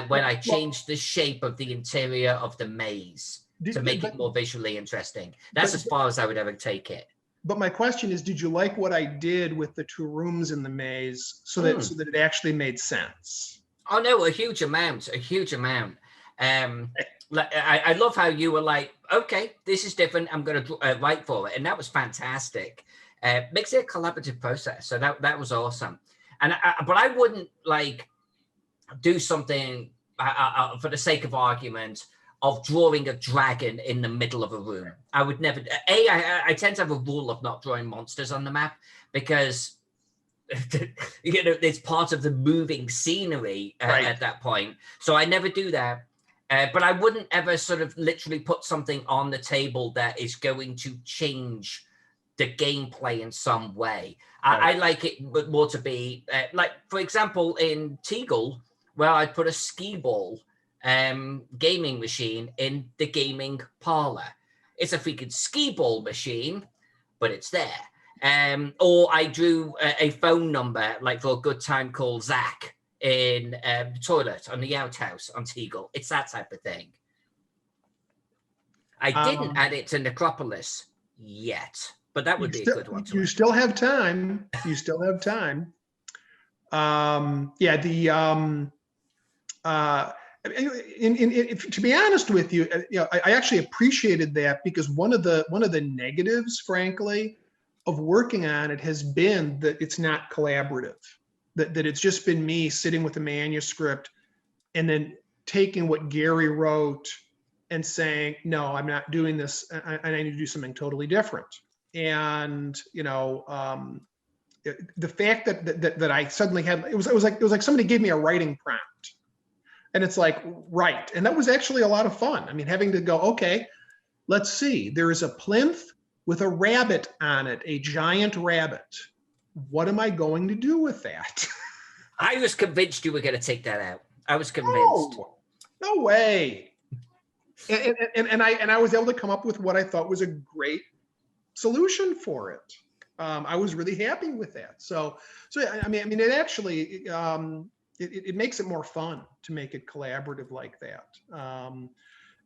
When I changed the shape of the interior of the maze to make it more visually interesting. That's as far as I would ever take it. But my question is, did you like what I did with the two rooms in the maze so that it actually made sense? Oh no, a huge amount. I love how you were like, okay, this is different. I'm going to write for it, and that was fantastic. Makes it a collaborative process, so that was awesome. And but I wouldn't like do something for the sake of argument of drawing a dragon in the middle of a room. I would never. I tend to have a rule of not drawing monsters on the map because it's part of the moving scenery at that point. So I never do that. But I wouldn't ever sort of literally put something on the table that is going to change the gameplay in some way. I like it more to be like, for example, in Teagle, where I put a skee ball gaming machine in the gaming parlor. It's a freaking skee ball machine, but it's there. Or I drew a phone number, like for a good time called Zach, in the toilet on the outhouse on Teagle. It's that type of thing. I didn't add it to Necropolis yet, but that would be a good one. You still have time. You still have time. To be honest with you, I actually appreciated that, because one of the negatives, frankly, of working on it has been that it's not collaborative. That it's just been me sitting with a manuscript and then taking what Gary wrote and saying, no, I'm not doing this. I need to do something totally different. And, the fact that I suddenly had, it was like somebody gave me a writing prompt, and it's like, right. And that was actually a lot of fun. I mean, having to go, okay, let's see, there is a plinth with a rabbit on it, a giant rabbit. What am I going to do with that? I was convinced you were going to take that out. I was convinced. No way. And I was able to come up with what I thought was a great solution for it. I was really happy with that. So I mean, it actually it makes it more fun to make it collaborative like that.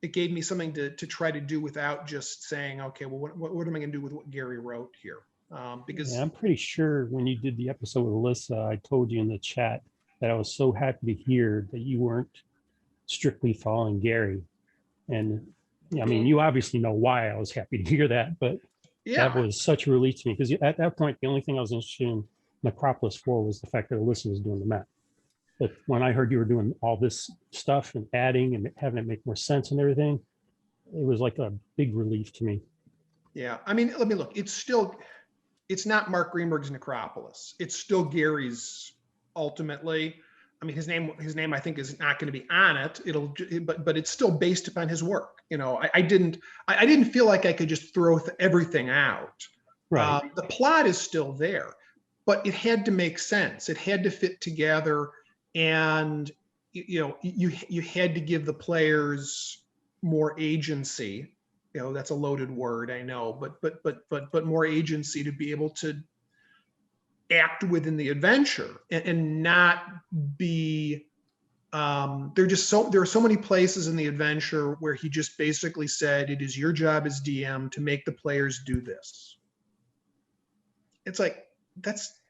It gave me something to try to do without just saying, okay, well, what am I going to do with what Gary wrote here? Because Yeah, I'm pretty sure when you did the episode with Alyssa, I told you in the chat that I was so happy to hear that you weren't strictly following Gary. And I mean, you obviously know why I was happy to hear that, but that yeah, was such a relief to me because at that point, the only thing I was interested in Necropolis for was the fact that Alyssa was doing the map. But when I heard you were doing all this stuff and adding and having it make more sense and everything, it was like a big relief to me. yeah. I mean, let me look. It's not Mark Greenberg's Necropolis. It's still Gary's ultimately. I mean, his name I think is not going to be on it. But it's still based upon his work. You know, I didn't feel like I could just throw everything out. Right. The plot is still there, but it had to make sense. It had to fit together, and you had to give the players more agency. You know, that's a loaded word, I know, but more agency to be able to act within the adventure and not be there are so many places in the adventure where he just basically said it is your job as DM to make the players do this. It's like that's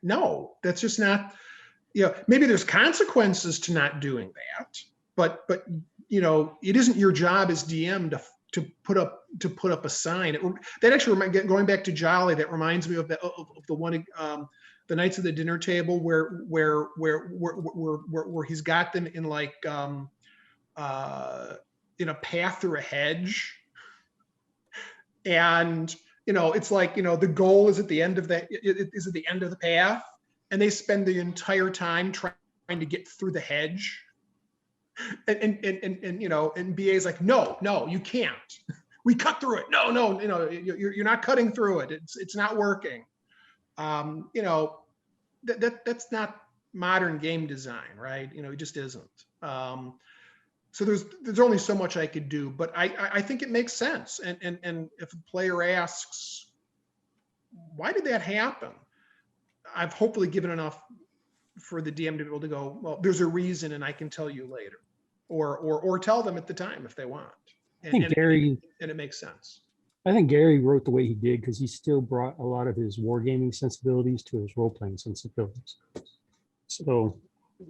just not, maybe there's consequences to not doing that, but it isn't your job as DM to put up a sign. That actually going back to Jolly, that reminds me of the one the Knights of the Dinner Table where he's got them in like in a path through a hedge, and it's like the goal is at the end of the path, and they spend the entire time trying to get through the hedge. And BA's like, no, you can't. We cut through it. No, you're not cutting through it. It's not working. That's not modern game design, right? It just isn't. So there's only so much I could do, but I think it makes sense. And if a player asks, why did that happen? I've hopefully given enough for the DM to be able to go, well, there's a reason, and I can tell you later, or tell them at the time if they want. And it makes sense. I think Gary wrote the way he did because he still brought a lot of his wargaming sensibilities to his role-playing sensibilities. So,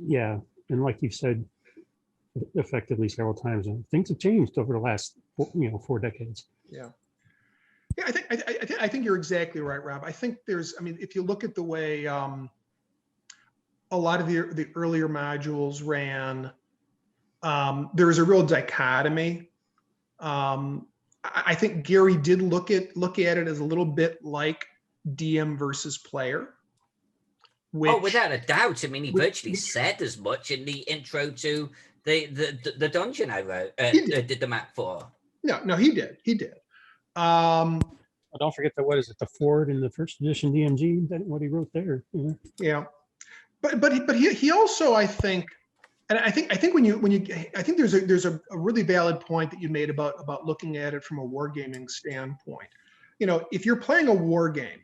yeah, and like you said, effectively several times, and things have changed over the last 4 decades. Yeah. Yeah, I think you're exactly right, Rob. I think if you look at the way a lot of the earlier modules ran, there was a real dichotomy. I think Gary did look at it as a little bit like DM versus player. Without a doubt. I mean, he virtually said as much in the intro to the dungeon I wrote, did the map for. No, he did. Don't forget that. What is it? The Ford in the first edition DMG. That what he wrote there. Yeah, but he also, I think, and I think when you I think there's a really valid point that you made about looking at it from a wargaming standpoint. If you're playing a war game,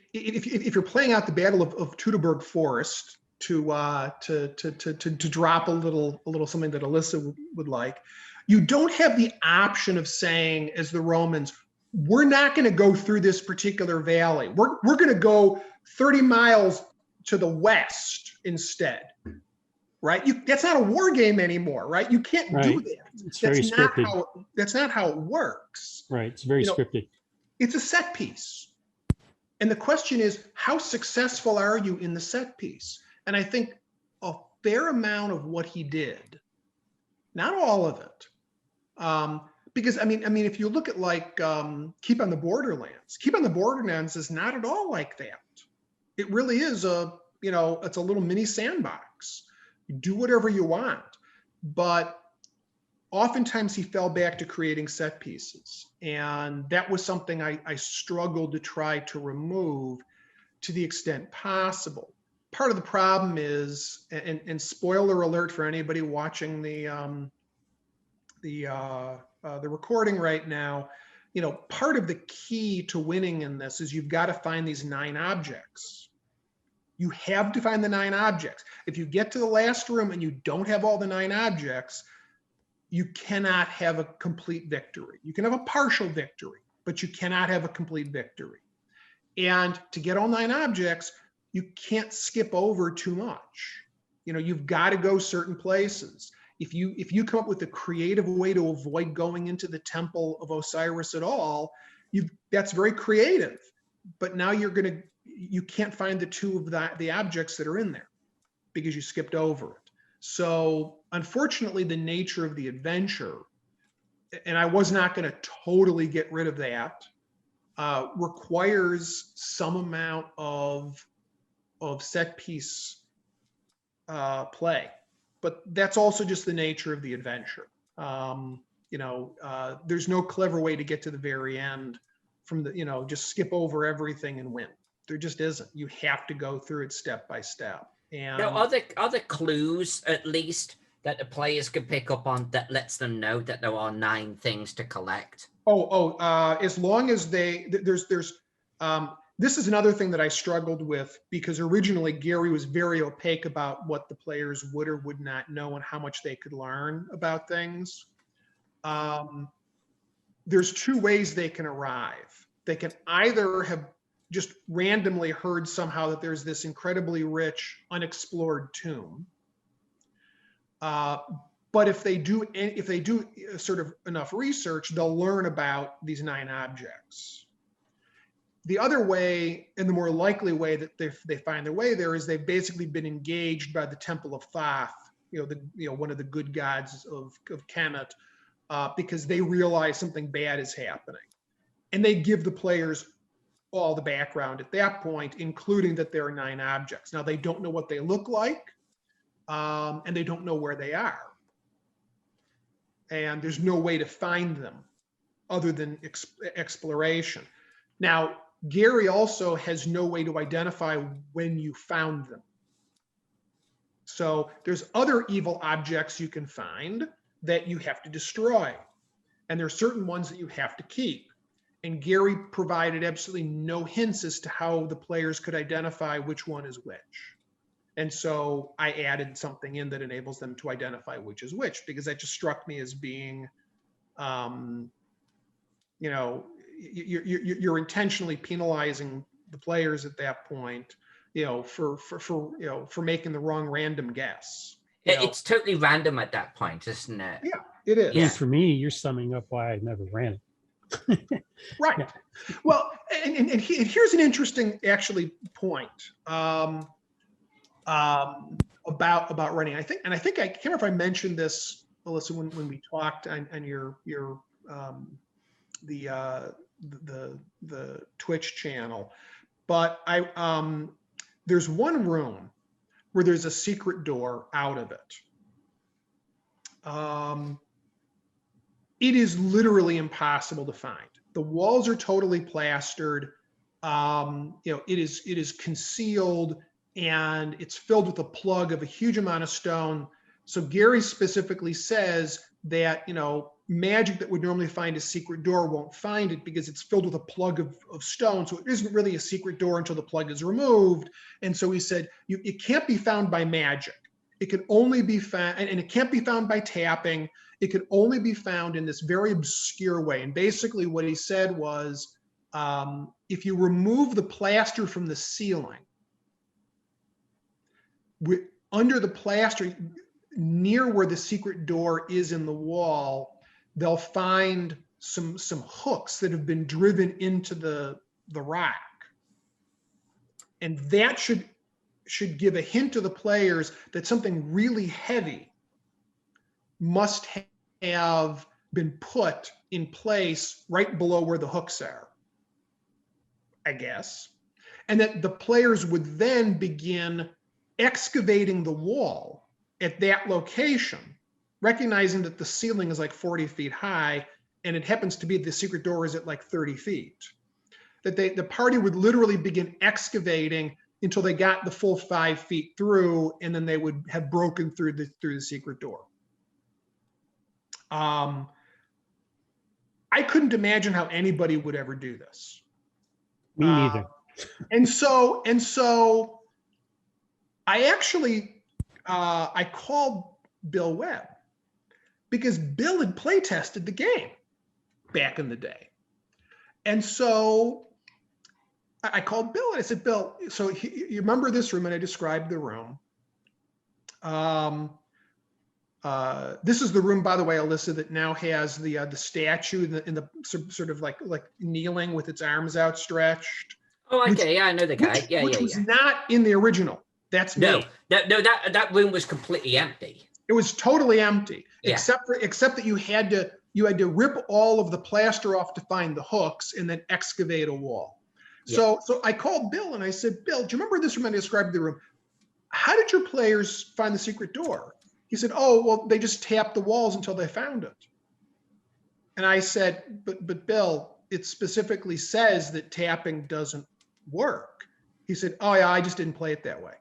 if you're playing out the Battle of Teutoburg Forest to drop a little something that Alyssa would like, you don't have the option of saying, as the Romans, we're not going to go through this particular valley. We're going to go 30 miles to the west instead, right? That's not a war game anymore, right? You can't do that. It's very scripted. That's not how it works. Right. It's very scripted. It's a set piece. And the question is, how successful are you in the set piece? And I think a fair amount of what he did, not all of it, because I mean, if you look at like Keep on the Borderlands is not at all like that. It really is it's a little mini sandbox. You do whatever you want, but oftentimes he fell back to creating set pieces, and that was something I struggled to try to remove to the extent possible. Part of the problem is, and spoiler alert for anybody watching the recording right now, part of the key to winning in this is you've got to find these 9 objects. You have to find the 9 objects. If you get to the last room and you don't have all the 9 objects, you cannot have a complete victory. You can have a partial victory, but you cannot have a complete victory. And to get all 9 objects, you can't skip over too much. You know, you've got to go certain places. If you come up with a creative way to avoid going into the temple of Osiris at all, that's very creative. But now you can't find the 2 of the objects that are in there because you skipped over it. So unfortunately, the nature of the adventure, and I was not going to totally get rid of that, requires some amount of set piece play. But that's also just the nature of the adventure. You know, there's no clever way to get to the very end from the, you know, just skip over everything and win. There just isn't. You have to go through it step by step. And Now, are there clues at least that the players can pick up on that lets them know that there are 9 things to collect? As long as there's this is another thing that I struggled with, because originally Gary was very opaque about what the players would or would not know and how much they could learn about things. There's 2 ways they can arrive. They can either have just randomly heard somehow that there's this incredibly rich, unexplored tomb. But if they do sort of enough research, they'll learn about these 9 objects. The other way, and the more likely way that they find their way there, is they've basically been engaged by the Temple of Thoth, one of the good gods of Kemet, because they realize something bad is happening, and they give the players all the background at that point, including that there are 9 objects. Now, they don't know what they look like, and they don't know where they are, and there's no way to find them other than exploration. Now, Gary also has no way to identify when you found them. So there's other evil objects you can find that you have to destroy, and there are certain ones that you have to keep. And Gary provided absolutely no hints as to how the players could identify which one is which. And so I added something in that enables them to identify which is which, because that just struck me as being, you're intentionally penalizing the players at that point, for making the wrong random guess. It's totally random at that point, isn't it? Yeah, it is. And for me, you're summing up why I never ran it. Right. Yeah. Well, and here's an interesting actually point about running. I think I can't remember if I mentioned this, Melissa, when we talked on your the Twitch channel, but there's one room where there's a secret door out of it. It is literally impossible to find. The walls are totally plastered. It is concealed, and it's filled with a plug of a huge amount of stone. So Gary specifically says that, magic that would normally find a secret door won't find it because it's filled with a plug of stone. So it isn't really a secret door until the plug is removed. And so he said, it can't be found by magic. It can only be found, and it can't be found by tapping. It can only be found in this very obscure way. And basically what he said was, if you remove the plaster from the ceiling, under the plaster, near where the secret door is in the wall, they'll find some hooks that have been driven into the rock. And that should give a hint to the players that something really heavy must have been put in place right below where the hooks are, I guess. And that the players would then begin excavating the wall at that location, recognizing that the ceiling is like 40 feet high, and it happens to be the secret door is at like 30 feet. That the party would literally begin excavating until they got the full 5 feet through, and then they would have broken through the secret door. I couldn't imagine how anybody would ever do this. Me neither. And so I actually I called Bill Webb, because Bill had play tested the game back in the day. And so I called Bill and I said, Bill, so you remember this room? And I described the room. This is the room, by the way, Alyssa, that now has the statue in the sort of like kneeling with its arms outstretched. Oh, okay. Yeah, I know the guy. Which was not in the original. That's no, me. That room was completely empty. It was totally empty, Yeah. except that you had to rip all of the plaster off to find the hooks and then excavate a wall. Yeah. So I called Bill and I said, Bill, do you remember this room? I described the room. How did your players find the secret door? He said, oh, well, they just tapped the walls until they found it. And I said, but Bill, it specifically says that tapping doesn't work. He said, oh yeah, I just didn't play it that way.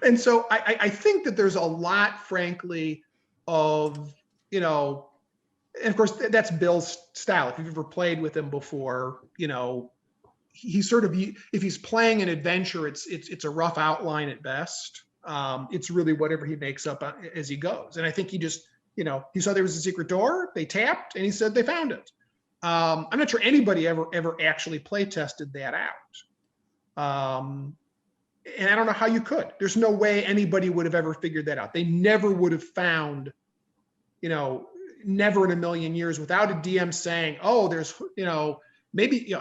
And so I think that there's a lot, frankly, of, and of course that's Bill's style. If you've ever played with him before, he's sort of, if he's playing an adventure, it's a rough outline at best. It's really whatever he makes up as he goes. And I think he just, he saw there was a secret door, they tapped, and he said they found it. I'm not sure anybody ever actually play tested that out. And I don't know how you could. There's no way anybody would have ever figured that out. They never would have found, never in a million years without a DM saying, oh, there's, maybe,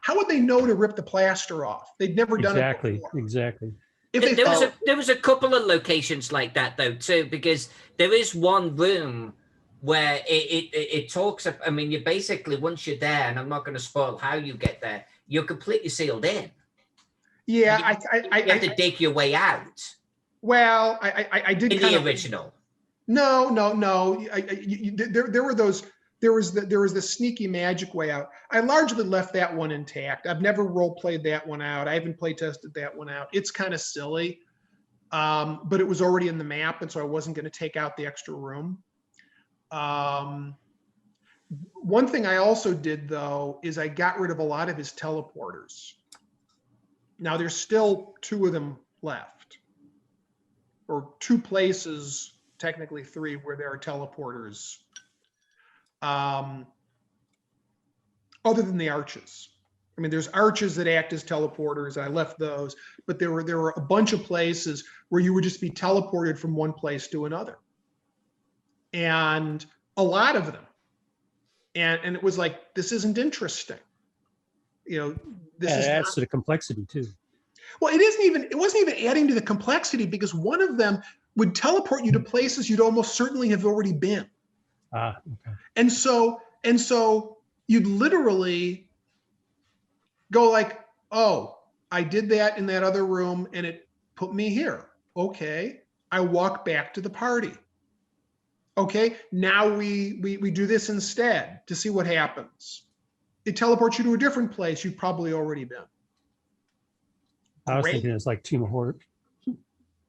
how would they know to rip the plaster off? They'd never done it before. Exactly. There was a couple of locations like that though too, because there is one room where it talks. I mean, you basically, once you're there, and I'm not going to spoil how you get there, you're completely sealed in. Yeah, you have to dig your way out. Well, I did in the original. No. There were those. There was the sneaky magic way out. I largely left that one intact. I've never role played that one out. I haven't play tested that one out. It's kind of silly, but it was already in the map, and so I wasn't going to take out the extra room. One thing I also did though is I got rid of a lot of his teleporters. Now there's still 2 of them left, or 2 places, technically 3, where there are teleporters. Other than the arches. I mean, there's arches that act as teleporters. I left those, but there were a bunch of places where you would just be teleported from one place to another, and a lot of them. And it was like, this isn't interesting. This adds to the complexity too. Well, it wasn't even adding to the complexity, because one of them would teleport you to places you'd almost certainly have already been. Okay. And so you'd literally go like, oh, I did that in that other room and it put me here. Okay, I walk back to the party. Okay, now we do this instead to see what happens. It teleports you to a different place you've probably already been. I was thinking it's like Team of Horror.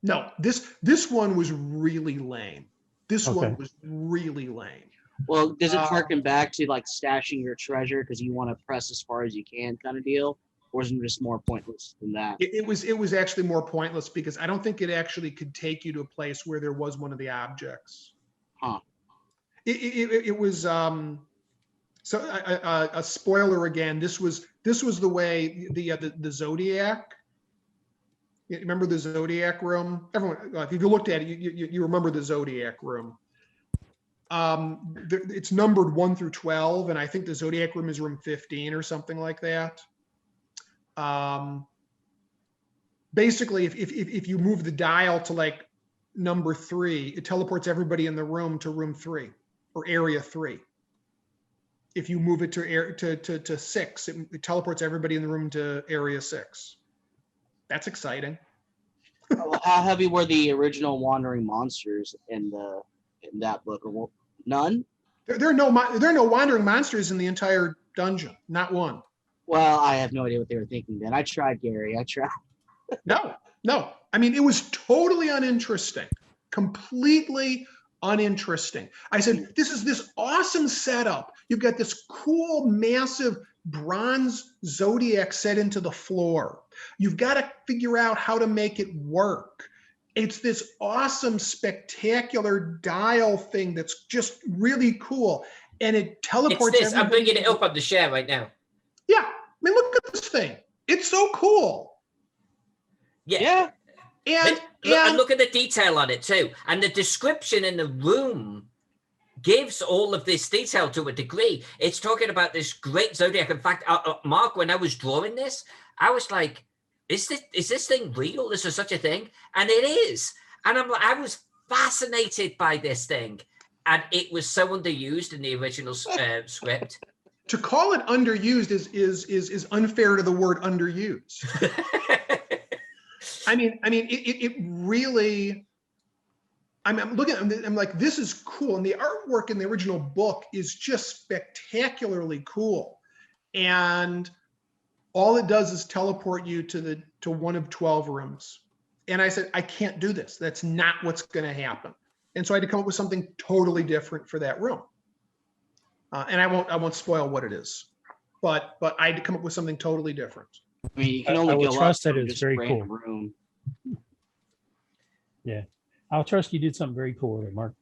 No, this one was really lame. This one was really lame. Well, does it harken back to like stashing your treasure because you want to press as far as you can kind of deal? Or is it just more pointless than that? It was actually more pointless because I don't think it actually could take you to a place where there was one of the objects. Huh. It was so a spoiler again. This was the way the Zodiac. You remember the Zodiac room? Everyone, if you looked at it, you remember the Zodiac room. It's numbered 1 through 12, and I think the Zodiac room is room 15 or something like that. Basically, if you move the dial to like number 3, it teleports everybody in the room to room 3 or area 3. If you move it to 6, it teleports everybody in the room to area 6. That's exciting. Well, how heavy were the original wandering monsters in that book? Or none? There are no wandering monsters in the entire dungeon. Not one. Well, I have no idea what they were thinking then. I tried, Gary. I tried. No. I mean, it was totally uninteresting. Completely uninteresting. I said, this is this awesome setup. You've got this cool, massive bronze Zodiac set into the floor. You've got to figure out how to make it work. It's this awesome, spectacular dial thing that's just really cool. And it teleports It's this. I'm everybody. bringing it up on the share right now. Yeah. I mean, look at this thing. It's so cool. Yeah. And look at the detail on it too. And the description in the room gives all of this detail to a degree. It's talking about this great zodiac. In fact, Mark, when I was drawing this, I was like, is this thing real? Is there such a thing? And it is. And I was fascinated by this thing. And it was so underused in the original script. To call it underused is unfair to the word underused. I mean, it really. I'm looking. I'm like, this is cool, and the artwork in the original book is just spectacularly cool, and all it does is teleport you to one of 12 rooms. And I said, I can't do this. That's not what's going to happen. And so I had to come up with something totally different for that room. And I won't spoil what it is, but I had to come up with something totally different. I mean, you can only will go trust up that from it's just a very random cool. room. Yeah, I'll trust you did something very cool with it, Mark.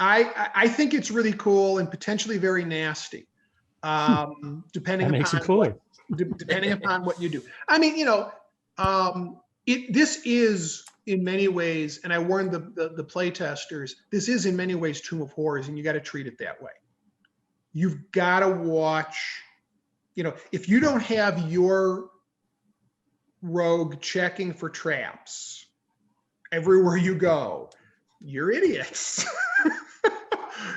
I think it's really cool and potentially very nasty, depending That makes upon it cooler. depending upon what you do. I mean, this is in many ways, and I warned the play testers, this is in many ways Tomb of Horrors, and you got to treat it that way. You've got to watch, if you don't have your rogue checking for traps everywhere you go, you're idiots.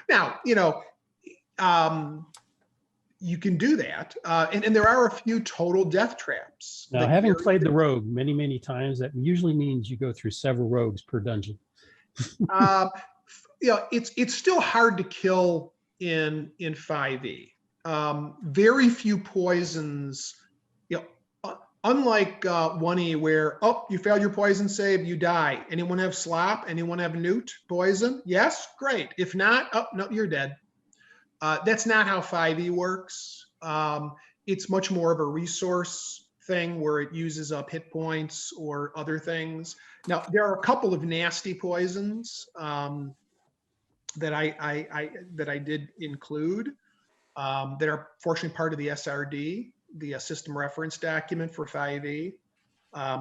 Now, you can do that. And there are a few total death traps. Now, having played the rogue many, many times, that usually means you go through several rogues per dungeon. It's still hard to kill in 5e. Very few poisons, unlike 1e where, you failed your poison save, you die. Anyone have slop? Anyone have newt poison? Yes, great. If not, no, you're dead. That's not how 5e works. It's much more of a resource thing where it uses up hit points or other things. Now, there are a couple of nasty poisons that I did include that are fortunately part of the SRD, the system reference document for 5e.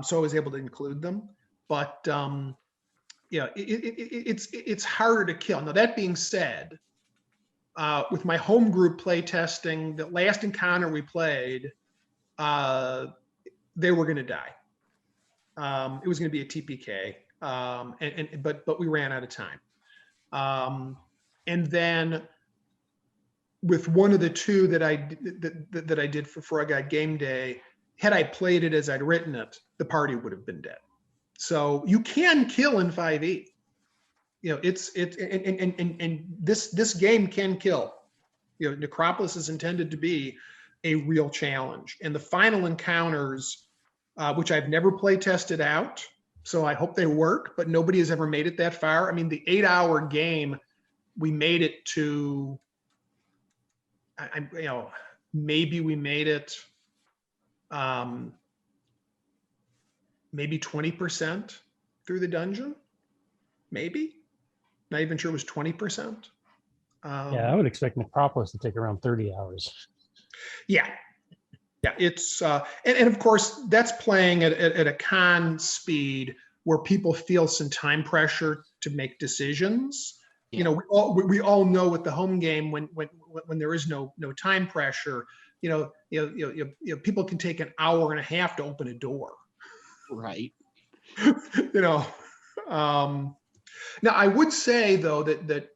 So I was able to include them, but it's harder to kill. Now, that being said, with my home group play testing, the last encounter we played, they were going to die. It was going to be a TPK, but we ran out of time. And then with one of the two that I did for Frog God Game Day, had I played it as I'd written it, the party would have been dead. So you can kill in 5e. This game can kill. Necropolis is intended to be a real challenge. And the final encounters, which I've never play tested out, so I hope they work, but nobody has ever made it that far. I mean, the 8-hour game, we made it to, maybe we made it maybe 20% through the dungeon, maybe. Not even sure it was 20%. Yeah, I would expect Necropolis to take around 30 hours. Yeah, it's and of course that's playing at a con speed where people feel some time pressure to make decisions. Yeah. We all know with the home game when there is no time pressure, people can take an hour and a half to open a door. Right. Now I would say though that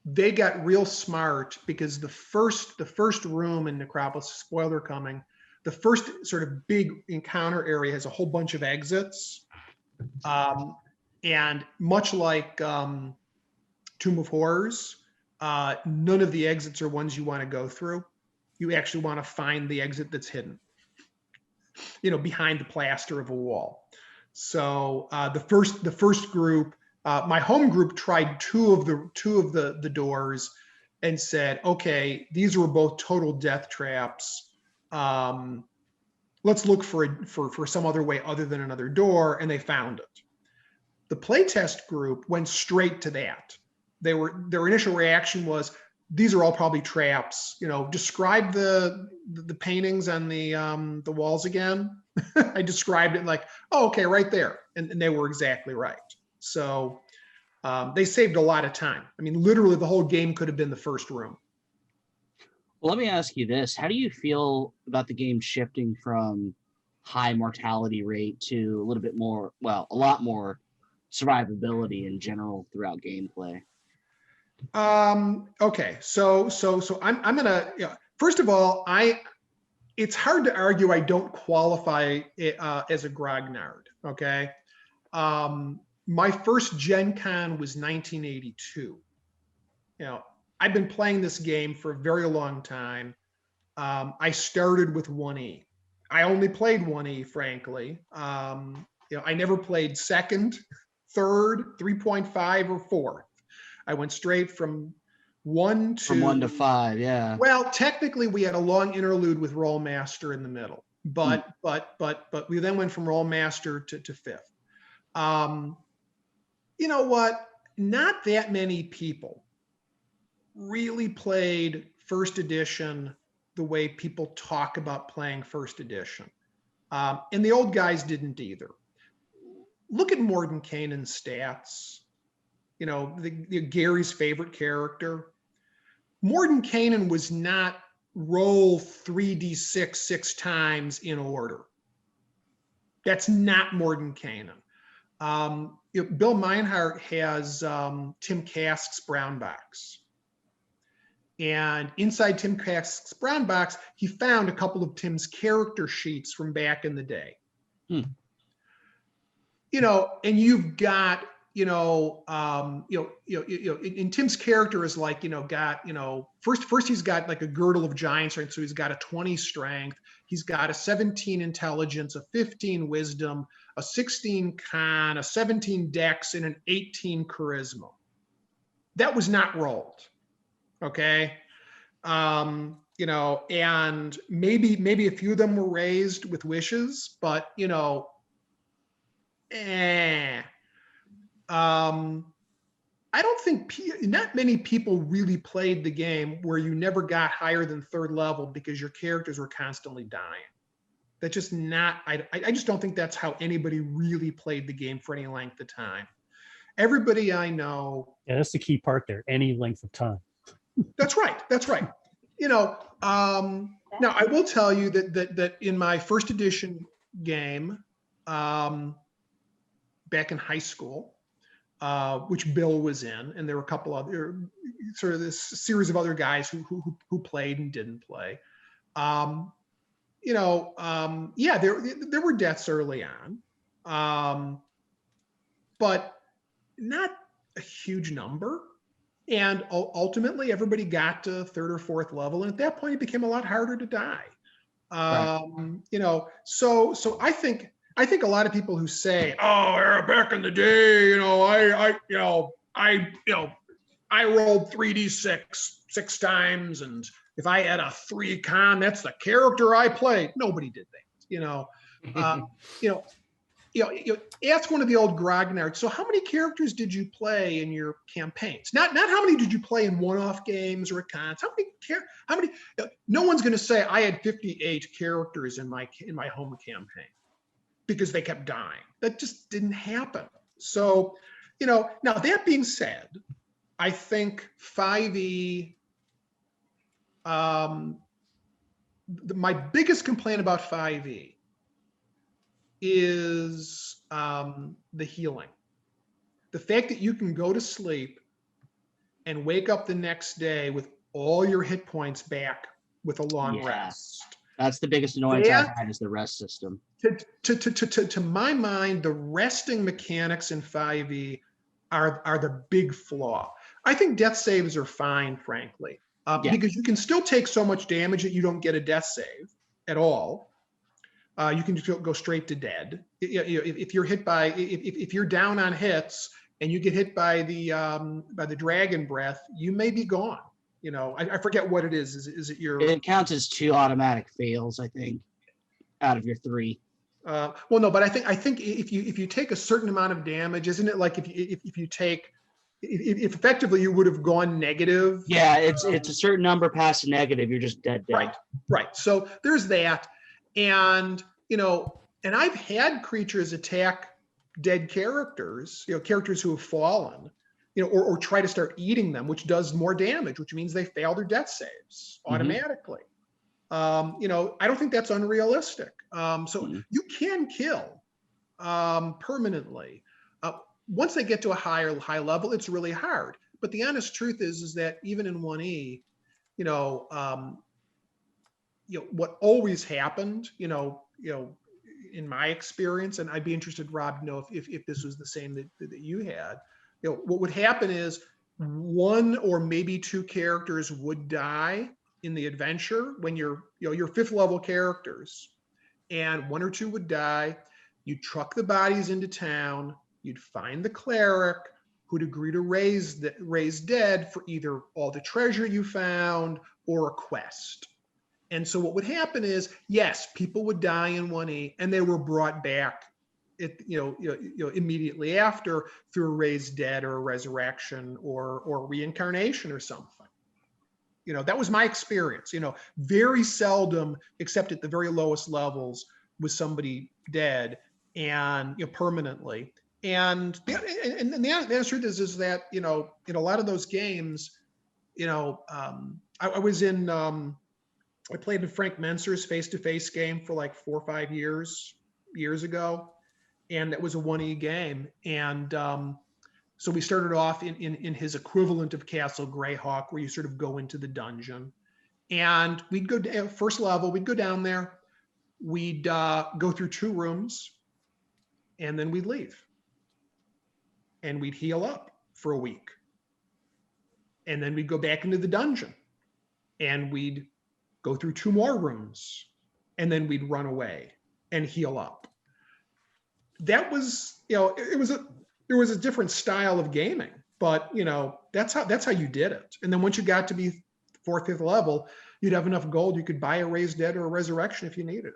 they got real smart because the first room in Necropolis, spoiler coming, the first sort of big encounter area has a whole bunch of exits. And much like Tomb of Horrors, none of the exits are ones you want to go through. You actually want to find the exit that's hidden, behind the plaster of a wall. So the first group, my home group tried two of the doors and said, okay, these were both total death traps. Let's let's look for some other way other than another door, and they found it. The playtest group went straight to that. Their initial reaction was, these are all probably traps. You know, describe the paintings on the walls again. I described it like, oh, okay, right there, and they were exactly right. So they saved a lot of time. I mean, literally, the whole game could have been the first room. Well, let me ask you this: how do you feel about the game shifting from high mortality rate to a little bit more, well, a lot more survivability in general throughout gameplay? Okay, so I'm gonna, first of all, it's hard to argue I don't qualify as a grognard. Okay, my first Gen Con was 1982. You know, I've been playing this game for a very long time. I started with 1E. I only played 1E, frankly. I never played second, third, 3.5, or fourth. I went straight from 1 to... From 1 to 5, yeah. Well, technically, we had a long interlude with Rollmaster in the middle, but we then went from Rollmaster to fifth. You know what? Not that many people really played first edition the way people talk about playing first edition. And the old guys didn't either. Look at Mordenkainen's stats. You know, Gary's favorite character. Mordenkainen was not roll 3d6 6 times in order. That's not Mordenkainen. Bill Meinhardt has Tim Kask's brown box. And inside Tim Kask's brown box, he found a couple of Tim's character sheets from back in the day. You know, and you've got, in Tim's character is like, first he's got like a girdle of giant strength. So he's got a 20 strength. He's got a 17 intelligence, a 15 wisdom, a 16 con, a 17 dex, and an 18 charisma. That was not rolled. Okay. And maybe a few of them were raised with wishes, but I don't think not many people really played the game where you never got higher than third level because your characters were constantly dying. That's just not, I just don't think that's how anybody really played the game for any length of time. Everybody I know. Yeah, that's the key part there, any length of time. That's right. Now I will tell you that in my first edition game, back in high school, which Bill was in, and there were a couple other sort of this series of other guys who played and didn't play. There were deaths early on, but not a huge number. And ultimately, everybody got to third or fourth level, and at that point, it became a lot harder to die. Right. So I think a lot of people who say, "Oh, back in the day, I rolled 3d6 6 times, and if I had a 3 con, that's the character I played." Nobody did that. Ask one of the old grognards. So, how many characters did you play in your campaigns? Not how many did you play in one-off games or cons. How many? No one's going to say I had 58 characters in my home campaign, because they kept dying. That just didn't happen. So, now that being said, I think 5e, my biggest complaint about 5e is the healing. The fact that you can go to sleep and wake up the next day with all your hit points back with a long rest. That's the biggest annoyance I've had, is the rest system. To my mind, the resting mechanics in 5e are the big flaw. I think death saves are fine, frankly, because you can still take so much damage that you don't get a death save at all. You can just go straight to dead. If you're hit by, if you're down on hits and you get hit by the dragon breath, you may be gone. I forget what it is. Is it your? It counts as 2 automatic fails, I think. out of your 3. Well, no, but I think if you take a certain amount of damage, isn't it like if you take if effectively you would have gone negative? Yeah, it's a certain number past the negative, you're just dead. Right. So there's that, and and I've had creatures attack dead characters, characters who have fallen, or try to start eating them, which does more damage, which means they fail their death saves automatically. I don't think that's unrealistic. So you can kill permanently. Once they get to a high level, it's really hard. But the honest truth is that even in 1E, what always happened, in my experience, and I'd be interested, Rob, to know if this was the same that you had. What would happen is 1 or maybe 2 characters would die in the adventure when your 5th level characters, and 1 or 2 would die. You'd truck the bodies into town. You'd find the cleric who'd agree to raise dead for either all the treasure you found or a quest. And so what would happen is, yes, people would die in 1E, and they were brought back immediately after through a raised dead or a resurrection or reincarnation or something. That was my experience. Very seldom, except at the very lowest levels, was somebody dead and permanently. And the answer is that in a lot of those games, I was in. I played in Frank Menser's face-to-face game for like 4 or 5 years ago, and it was a 1E game. And so we started off in his equivalent of Castle Greyhawk, where you sort of go into the dungeon, and we'd go down, first level. We'd go down there, we'd go through 2 rooms, and then we'd leave, and we'd heal up for a week, and then we'd go back into the dungeon, and we'd go through 2 more rooms, and then we'd run away and heal up. That was, there was a different style of gaming, but that's how you did it. And then once you got to be 4th, 5th level, you'd have enough gold, you could buy a raised dead or a resurrection if you needed it.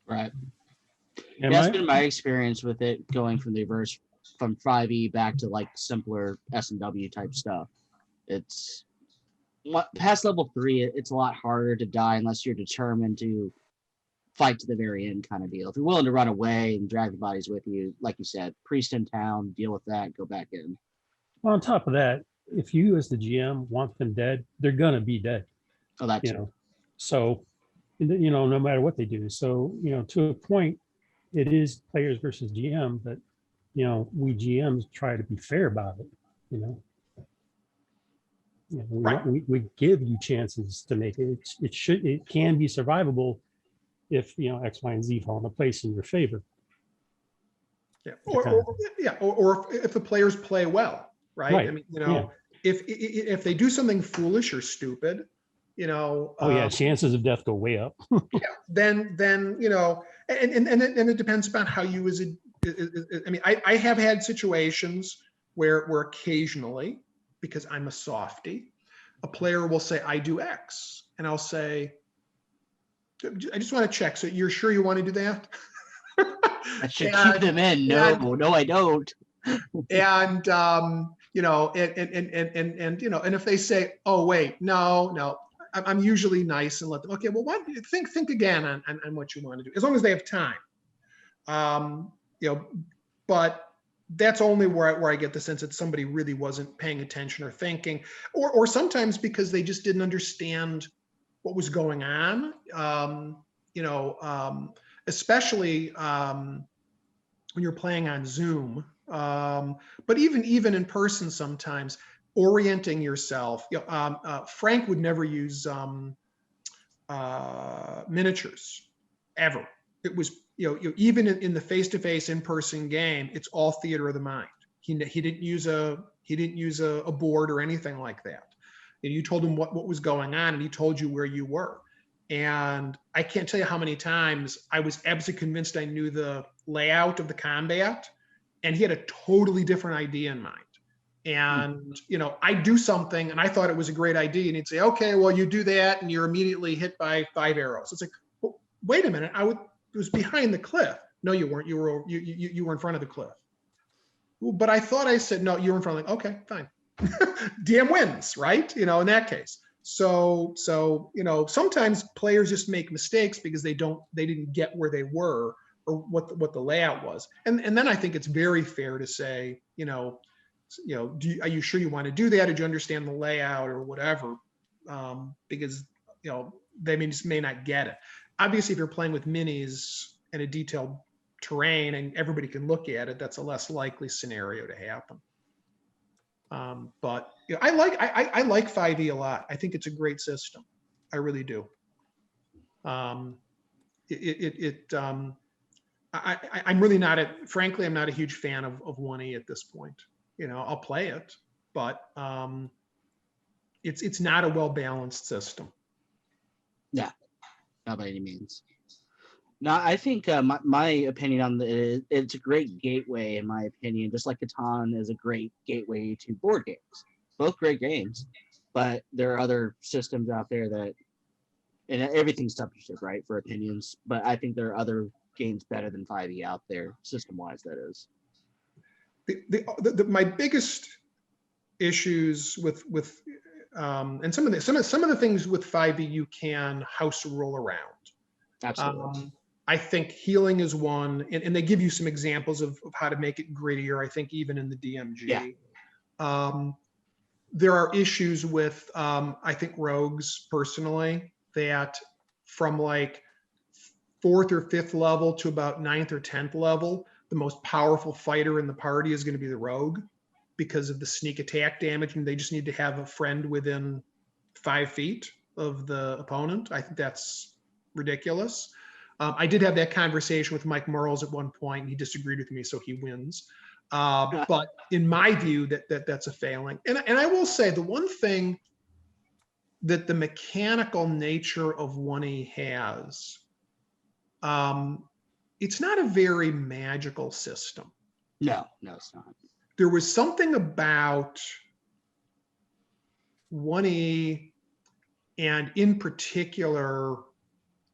Right. That's been my experience with it, going from the reverse, from 5E back to like simpler S&W type stuff. It's past level 3, it's a lot harder to die unless you're determined to fight to the very end kind of deal. If you're willing to run away and drag the bodies with you, like you said, priest in town, deal with that, go back in. Well, on top of that, if you as the GM want them dead, they're gonna be dead. Oh, that too. So no matter what they do. So to a point, it is players versus GM, but we GMs try to be fair about it. We give you chances to make it. It can be survivable if X, Y, and Z fall into place in your favor. Yeah, or if the players play well, right? I mean, if they do something foolish or stupid, chances of death go way up. then and it depends upon how you I have had situations where occasionally, because I'm a softie, a player will say, I do X, and I'll say, I just want to check. So you're sure you want to do that? I should keep them in. No, I don't. And and if they say, oh wait, no, I'm usually nice and let them. Okay, well, think again on what you want to do, as long as they have time. But that's only where I get the sense that somebody really wasn't paying attention or thinking, or sometimes because they just didn't understand what was going on. Especially when you're playing on Zoom, but even in person sometimes, orienting yourself. Frank would never use miniatures ever. It was even in the face-to-face in-person game, it's all theater of the mind. He didn't use a board or anything like that. And you told him what was going on, and he told you where you were. And I can't tell you how many times I was absolutely convinced I knew the layout of the combat, and he had a totally different idea in mind. And I do something, and I thought it was a great idea, and he'd say, "Okay, well, you do that, and you're immediately hit by 5 arrows." It's like, wait a minute, it was behind the cliff. No, you weren't. You were in front of the cliff. Well, but I thought I said, no, you were in front of the, okay, fine. DM wins, right? You know, in that case. So, you know, sometimes players just make mistakes because they didn't get where they were or what the layout was. And then I think it's very fair to say, you know, are you sure you want to do that? Did you understand the layout or whatever? Because, you know, they just may not get it. Obviously, if you're playing with minis and a detailed terrain and everybody can look at it, that's a less likely scenario to happen. But you know, I like 5e a lot. I think it's a great system. I really do. I'm really not frankly, I'm not a huge fan of 1e at this point. You know, I'll play it, but it's not a well-balanced system. Yeah, not by any means. No, I think my opinion on it's a great gateway, in my opinion, just like Catan is a great gateway to board games. Both great games, but there are other systems out there that, and everything's subjective, right, for opinions, but I think there are other games better than 5e out there, system-wise, that is. My biggest issues with and some of the things with 5e you can house rule around. Absolutely. I think healing is one, and they give you some examples of how to make it grittier. I think even in the DMG, yeah. There are issues with I think rogues personally that from like 4th or 5th level to about 9th or 10th level, the most powerful fighter in the party is going to be the rogue because of the sneak attack damage, and they just need to have a friend within 5 feet of the opponent. I think that's ridiculous. I did have that conversation with Mike Merles at one point, and he disagreed with me, so he wins. But in my view, that's a failing. And I will say the one thing that the mechanical nature of 1E has, it's not a very magical system. No, it's not. There was something about 1E, and in particular,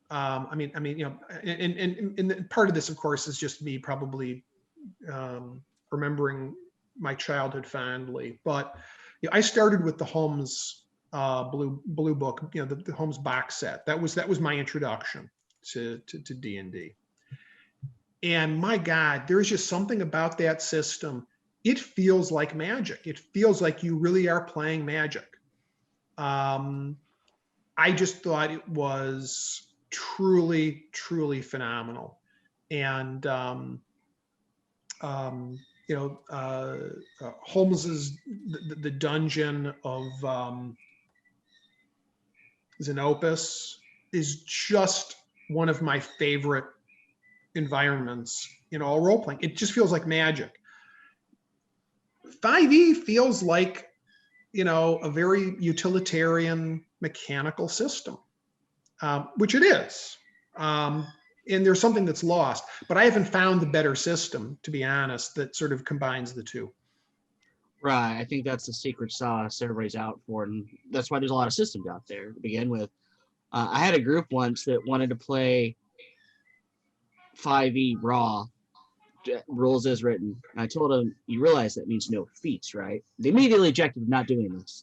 I mean, you know, and part of this, of course, is just me probably remembering my childhood fondly. But you know, I started with the Holmes blue book, you know, the Holmes box set. That was my introduction to D&D. And my God, there's just something about that system. It feels like magic. It feels like you really are playing magic. I just thought it was truly phenomenal. And you know, Holmes's the dungeon of Xenopus is just one of my favorite environments in all role playing. It just feels like magic. 5e feels like, you know, a very utilitarian mechanical system. Which it is. And there's something that's lost, but I haven't found the better system, to be honest, that sort of combines the two. Right. I think that's the secret sauce everybody's out for. And that's why there's a lot of systems out there to begin with. I had a group once that wanted to play 5e raw, rules as written. And I told them, you realize that means no feats, right? They immediately objected to not doing this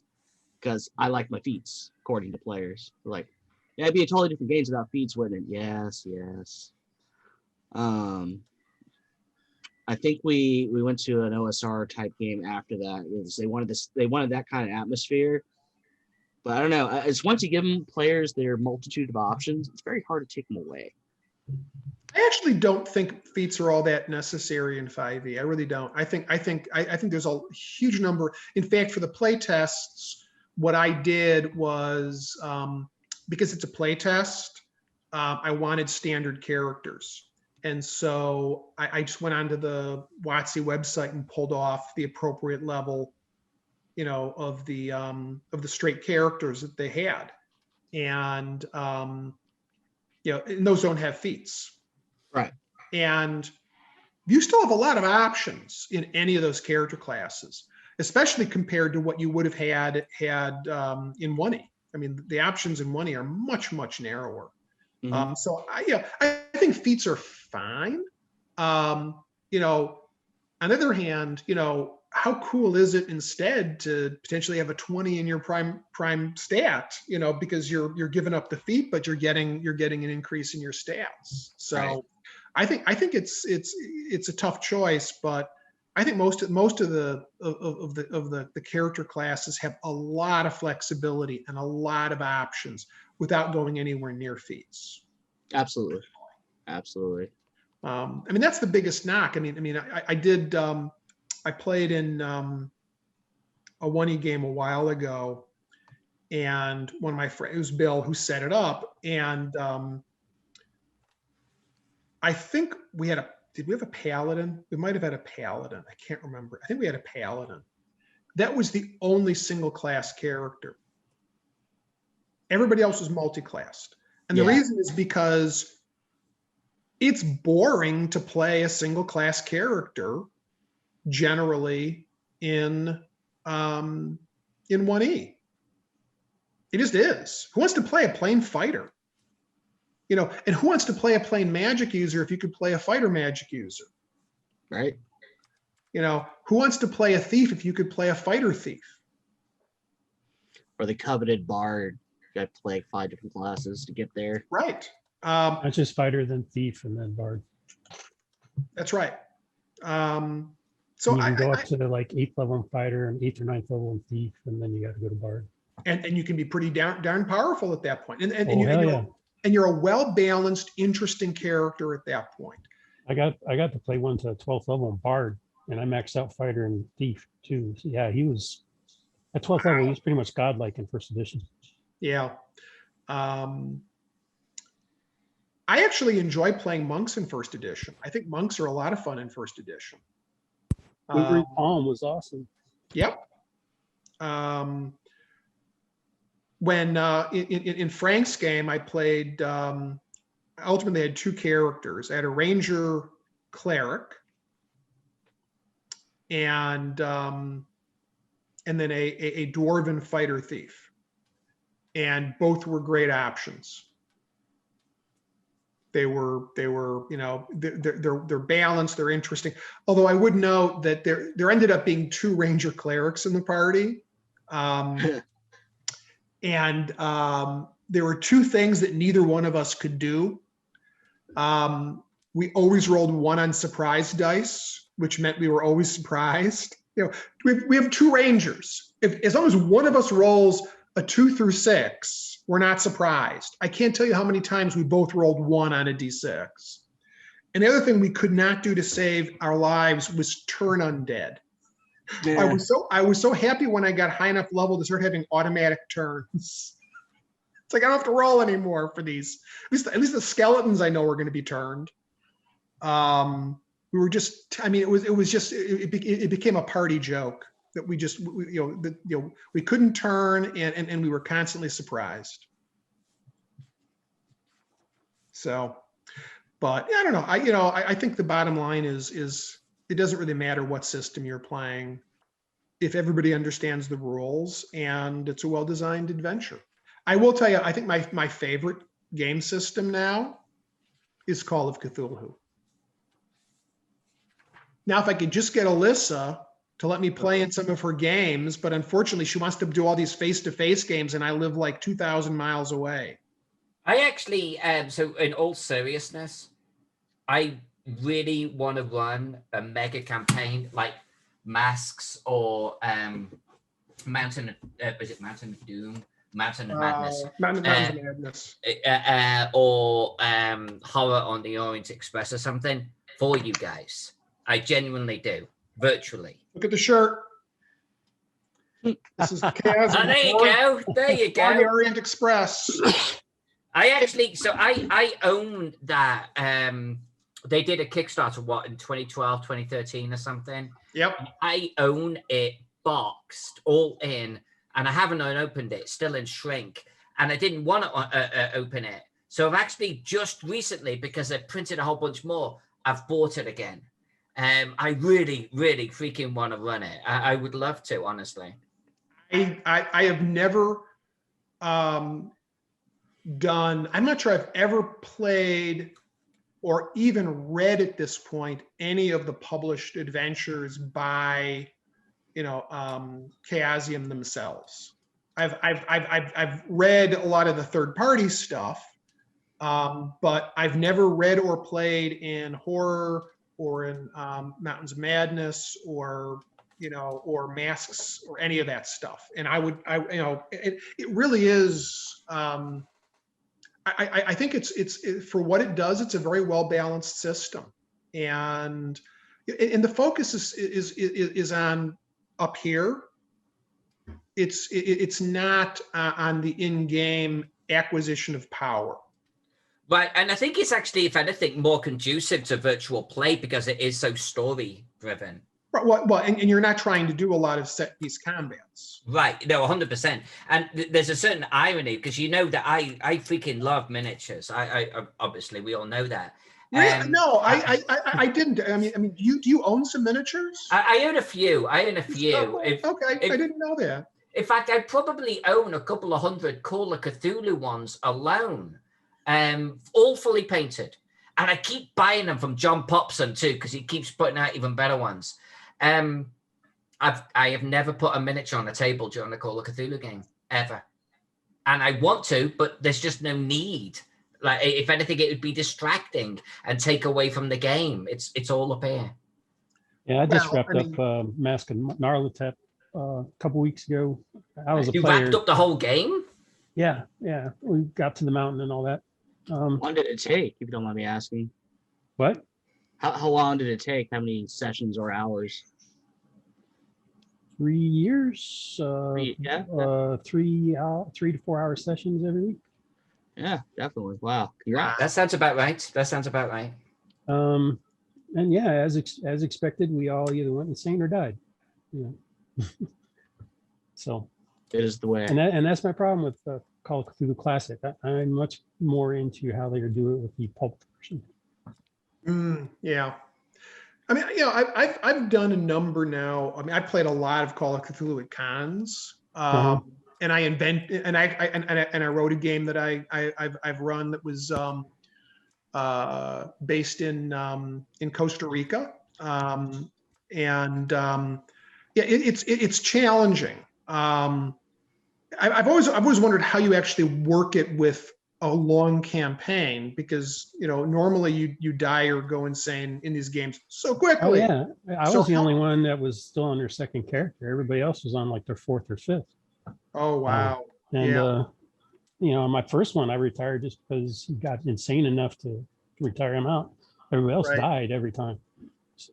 because I like my feats, according to players. They're like, yeah, it'd be a totally different games without feats, wouldn't it? Yes. I think we went to an OSR type game after that. They wanted that kind of atmosphere. But I don't know. It's once you give them players their multitude of options, it's very hard to take them away. I actually don't think feats are all that necessary in 5e. I really don't. I think there's a huge number. In fact, for the play tests, what I did was because it's a play test, I wanted standard characters. And so I just went onto the WotC website and pulled off the appropriate level, you know, of the straight characters that they had. And, you know, and those don't have feats. Right. And you still have a lot of options in any of those character classes, especially compared to what you would have had in 1E. I mean, the options in 1E are much narrower. So I think feats are fine. You know, on the other hand, you know, how cool is it instead to potentially have a 20 in your prime stat, you know, because you're giving up the feat, but you're getting an increase in your stats. So Right. I think it's a tough choice, but I think most of the character classes have a lot of flexibility and a lot of options without going anywhere near feats. Absolutely. Absolutely. I mean, that's the biggest knock. I played in a 1E game a while ago, and one of my friends, it was Bill, who set it up, and I think did we have a paladin? We might have had a paladin. I can't remember. I think we had a paladin. That was the only single class character. Everybody else was multi-classed. And the reason is because it's boring to play a single class character generally in 1E. It just is. Who wants to play a plain fighter? You know, and who wants to play a plain magic user if you could play a fighter magic user? Right. You know, who wants to play a thief if you could play a fighter thief? Or the coveted bard. You got to play 5 different classes to get there. Right. Not just fighter, then thief, and then bard. That's right. So And you can go up to the like 8th level fighter and 8th or 9th level in thief, and then you got to go to bard. And you can be pretty darn powerful at that point. And you're a well-balanced, interesting character at that point. I got to play one to 12th level in bard, and I maxed out fighter and thief too. So yeah, he was at 12th level. He was pretty much godlike in first edition. Yeah. I actually enjoy playing monks in first edition. I think monks are a lot of fun in first edition. Wolverine Palm was awesome. Yep. When in Frank's game, I played, ultimately I had 2 characters. I had a ranger cleric and then a dwarven fighter thief. And both were great options. They were, you know, they're balanced, they're interesting. Although I would note that there ended up being 2 ranger clerics in the party. And there were 2 things that neither one of us could do. We always rolled 1 on surprise dice, which meant we were always surprised. You know, we have 2 rangers. As long as one of us rolls a 2 through 6, we're not surprised. I can't tell you how many times we both rolled 1 on a D6. And the other thing we could not do to save our lives was turn undead. Yeah. I was so happy when I got high enough level to start having automatic turns. It's like I don't have to roll anymore for these. At least the skeletons I know are going to be turned. We were just, I mean, it became a party joke that we couldn't turn and we were constantly surprised. So, but I don't know. I think the bottom line is it doesn't really matter what system you're playing if everybody understands the rules and it's a well-designed adventure. I will tell you, I think my favorite game system now is Call of Cthulhu. Now, if I could just get Alyssa to let me play in some of her games, but unfortunately she wants to do all these face-to-face games and I live like 2,000 miles away. I actually, so in all seriousness, I really want to run a mega campaign like Masks or Mountain of Doom, Mountain of Madness, Mountain of Madness, or Horror on the Orient Express or something for you guys. I genuinely do, virtually. Look at the shirt. This is the chaos. Oh, there you go. There you go. On the Orient Express. I own that. They did a Kickstarter, in 2012, 2013 or something. Yep. I own it boxed, all in, and I haven't unopened it, still in shrink. And I didn't want to open it. So I've actually just recently, because I printed a whole bunch more, I've bought it again. I really, really freaking want to run it. I would love to, honestly. I have never done, I'm not sure I've ever played or even read at this point any of the published adventures by, Chaosium themselves. I've read a lot of the third party stuff, but I've never read or played in horror or in Mountains of Madness or Masks or any of that stuff. And it really is. I think it's for what it does. It's a very well balanced system, and the focus is on up here. It's not on the in-game acquisition of power. Right, and I think it's actually, if anything, more conducive to virtual play because it is so story driven. Right. Well, and you're not trying to do a lot of set piece combats. Right. No, 100%. And there's a certain irony because you know that I freaking love miniatures. I obviously we all know that. No, I didn't. I mean, do you own some miniatures? I own a few. I didn't know that. In fact, I probably own a couple of hundred Call of Cthulhu ones alone, all fully painted. And I keep buying them from John Popson too because he keeps putting out even better ones. I have never put a miniature on a table during the Call of Cthulhu game ever, and I want to, but there's just no need. Like, if anything, it would be distracting and take away from the game. It's all up here. Yeah, I just wrapped up Mask of Nyarlathotep a couple weeks ago. I was a player. You wrapped up the whole game? Yeah. We got to the mountain and all that. How long did it take, if you don't mind me asking? What? How long did it take? How many sessions or hours? 3 years. 3 to 4 hour sessions every week. Yeah, definitely. Wow. Congrats. That sounds about right. And yeah, as expected, we all either went insane or died. So it is the way. And that's my problem with Call of Cthulhu Classic. I'm much more into how they do it with the pulp version. Yeah. I mean, I've done a number now. I mean, I played a lot of Call of Cthulhu at cons, and I wrote a game that I've run that was based in Costa Rica, it's challenging. I've always wondered how you actually work it with a long campaign, because normally you die or go insane in these games so quickly. Oh yeah, I was the only one that was still on their second character. Everybody else was on like their fourth or fifth. Oh wow. My first one I retired just because he got insane enough to retire him out. Everybody else died every time,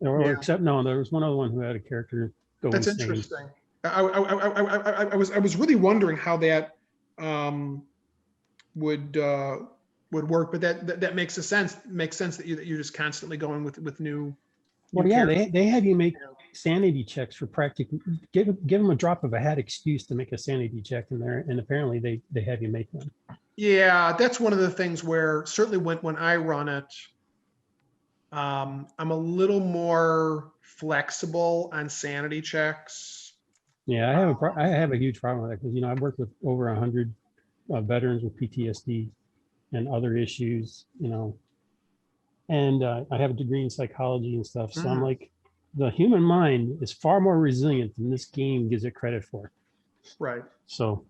except there was one other one who had a character go insane. That's interesting. I was really wondering how that would work, but that makes sense. Makes sense that you're just constantly going with new. Well, yeah, they have you make sanity checks for practical. Give them a drop of a hat excuse to make a sanity check in there, and apparently they have you make them. Yeah, that's one of the things where certainly when I run it, I'm a little more flexible on sanity checks. Yeah, I have a huge problem with that because I've worked with over 100 veterans with PTSD and other issues, and I have a degree in psychology and stuff. So I'm like, the human mind is far more resilient than this game gives it credit for. Right. So.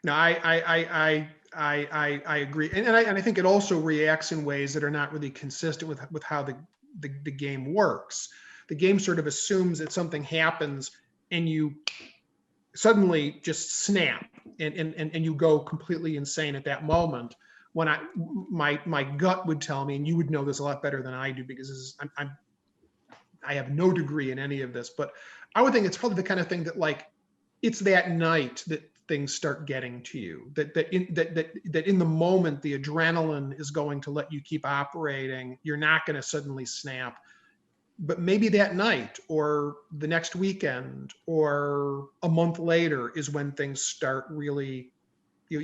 No, I agree, and I think it also reacts in ways that are not really consistent with how the game works. The game sort of assumes that something happens and you suddenly just snap and you go completely insane at that moment. When my gut would tell me, and you would know this a lot better than I do because I have no degree in any of this, but I would think it's probably the kind of thing that it's that night that things start getting to you, that in the moment the adrenaline is going to let you keep operating. You're not going to suddenly snap, but maybe that night or the next weekend or a month later is when things start really, it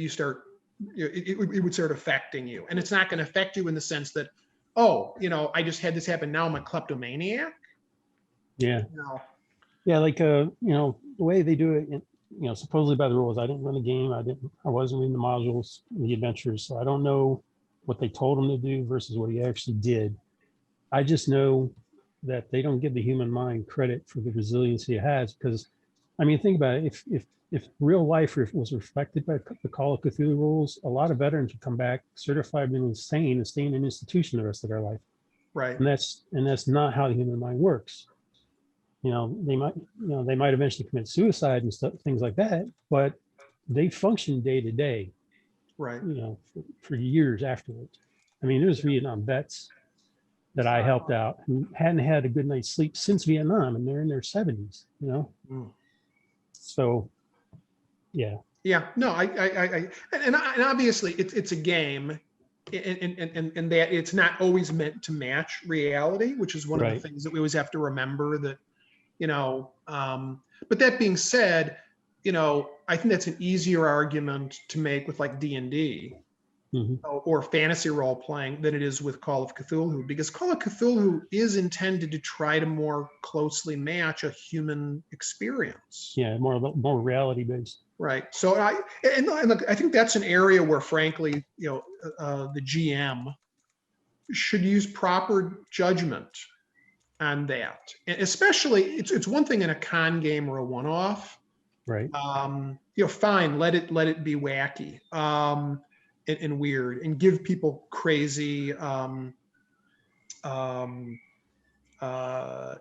would start affecting you. And it's not going to affect you in the sense that, I just had this happen, now I'm a kleptomaniac. Yeah. Yeah, the way they do it supposedly by the rules. I didn't run the game. I wasn't reading the modules, the adventures, so I don't know what they told him to do versus what he actually did. I just know that they don't give the human mind credit for the resiliency it has, because, I mean, think about it. If real life was reflected by the Call of Cthulhu rules, a lot of veterans would come back certified and insane and stay in an institution the rest of their life. Right. And that's not how the human mind works. They might eventually commit suicide and stuff, things like that, but they function day to day, Right. for years afterwards. I mean, there's Vietnam vets that I helped out who hadn't had a good night's sleep since Vietnam, and they're in their 70s, So, yeah. Yeah, no, and obviously it's a game, and that it's not always meant to match reality, which is one of the things that we always have to remember. That, but that being said, I think that's an easier argument to make with like D&D or fantasy role playing than it is with Call of Cthulhu, because Call of Cthulhu is intended to try to more closely match a human experience. Yeah, more reality based. Right. So I think that's an area where, frankly, the GM should use proper judgment on that. And especially, it's one thing in a con game or a one-off. Right. Fine, let it be wacky and weird, and give people crazy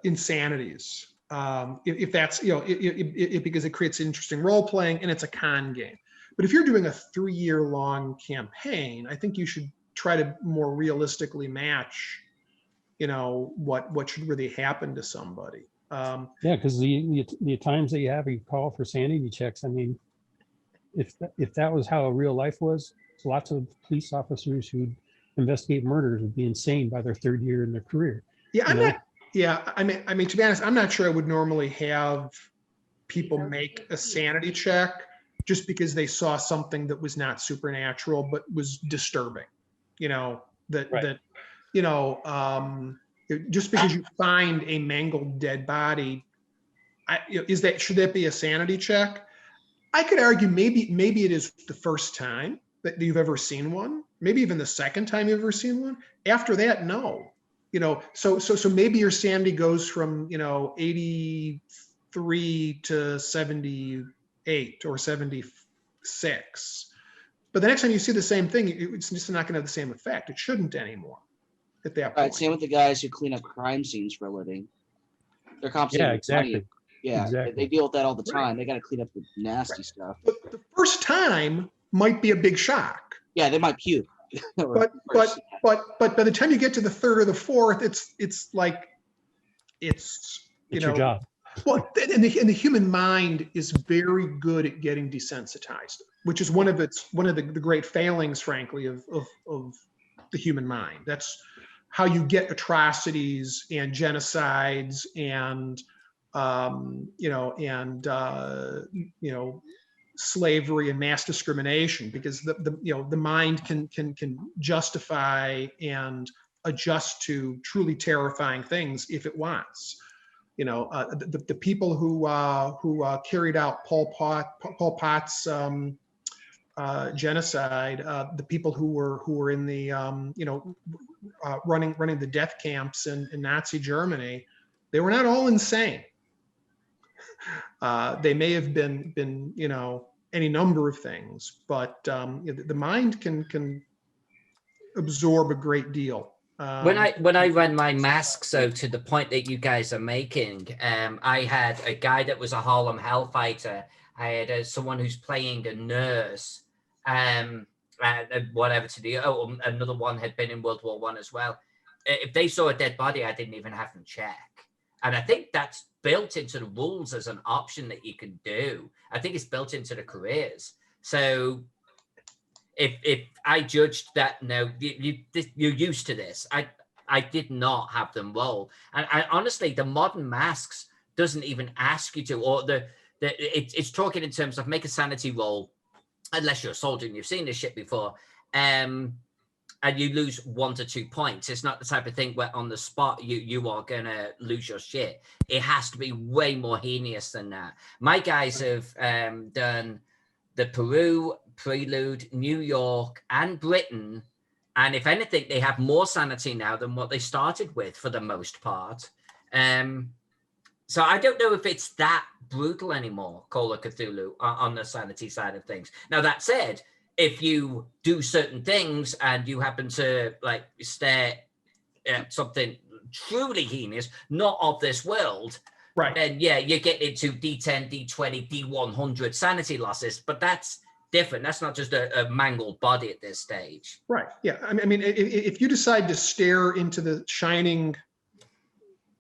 insanities. If that's because it creates interesting role playing and it's a con game. But if you're doing a 3-year-long campaign, I think you should try to more realistically match, what should really happen to somebody. Yeah, because the times that you call for sanity checks, I mean, if that was how real life was, lots of police officers who investigate murders would be insane by their 3rd year in their career. Yeah, I mean, to be honest, I'm not sure I would normally have people make a sanity check just because they saw something that was not supernatural but was disturbing. Just because you find a mangled dead body, should that be a sanity check? I could argue maybe it is the first time that you've ever seen one, maybe even the second time you've ever seen one. After that, no. So maybe your sanity goes from 83 to 78 or 76, but the next time you see the same thing, it's just not going to have the same effect. It shouldn't anymore at that point. Right, same with the guys who clean up crime scenes for a living. They're compensated. Yeah, exactly. Money. Yeah, exactly. They deal with that all the time. They got to clean up the nasty stuff. But the first time might be a big shock. Yeah, they might puke. But by the time you get to the 3rd or the 4th, it's your job. Well, and the human mind is very good at getting desensitized, which is one of the great failings, frankly, of the human mind. That's how you get atrocities and genocides and slavery and mass discrimination, because the mind can justify and adjust to truly terrifying things if it wants. The people who carried out Pol Pot's genocide, the people who were in the running the death camps in Nazi Germany, they were not all insane. They may have been any number of things, but the mind can absorb a great deal. When I run my masks, so to the point that you guys are making, I had a guy that was a Harlem Hellfighter. I had someone who's playing a nurse, whatever to do. Oh, another one had been in World War I as well. If they saw a dead body, I didn't even have them check. And I think that's built into the rules as an option that you can do. I think it's built into the careers. So if I judged that, no, you're used to this. I did not have them roll. And honestly, the modern masks doesn't even ask you to, or it's talking in terms of make a sanity roll, unless you're a soldier and you've seen this shit before. and you lose 1 to 2 points. It's not the type of thing where on the spot you are gonna lose your shit. It has to be way more heinous than that. My guys have done the Peru, Prelude, New York, and Britain, and if anything, they have more sanity now than what they started with for the most part. So I don't know if it's that brutal anymore, Call of Cthulhu, on the sanity side of things. Now, that said, if you do certain things and you happen to like stare at something truly heinous, not of this world, Right. then yeah, you get into D10, D20, D100 sanity losses, but that's different. That's not just a mangled body at this stage. Right. Yeah. I mean, if you decide to stare into the shining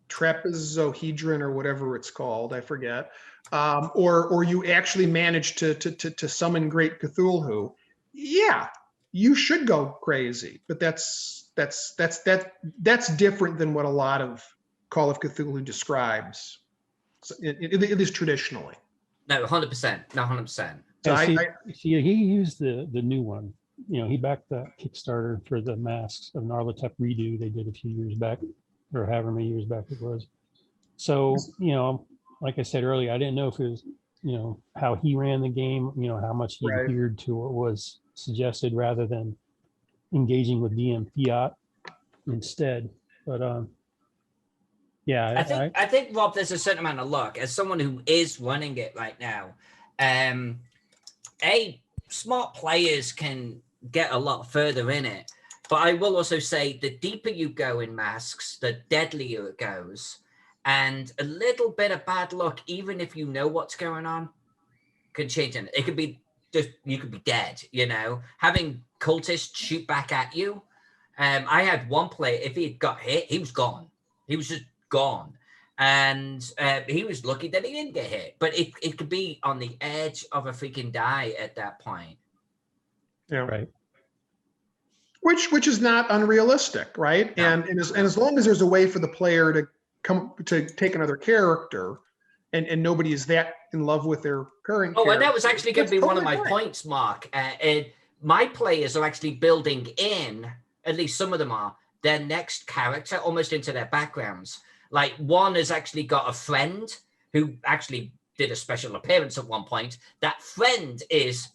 trapezohedron or whatever it's called, I forget, or you actually manage to summon Great Cthulhu, yeah, you should go crazy. But that's different than what a lot of Call of Cthulhu describes, at least traditionally. No, 100%. No, 100%. So see, he used the new one. You know, he backed the Kickstarter for the Masks of Narlatep redo they did a few years back, or however many years back it was. So, you know, like I said earlier, I didn't know if it was, you know, how he ran the game, you know, how much he adhered to what was suggested rather than engaging with DM fiat instead. But yeah, I think Rob, there's a certain amount of luck as someone who is running it right now. Smart players can get a lot further in it, but I will also say the deeper you go in Masks, the deadlier it goes, and a little bit of bad luck, even if you know what's going on, can change it. It could be just you could be dead. You know, having cultists shoot back at you. I had one player. If he got hit, he was gone. He was just gone. And he was lucky that he didn't get hit, but it could be on the edge of a freaking die at that point. Yeah, right. Which is not unrealistic, right? No. And as long as there's a way for the player to come to take another character, and nobody is that in love with their current. Oh, and that was actually going to be one of my points, Mark. My players are actually building in, at least some of them are, their next character almost into their backgrounds. Like one has actually got a friend who actually did a special appearance at one point. That friend is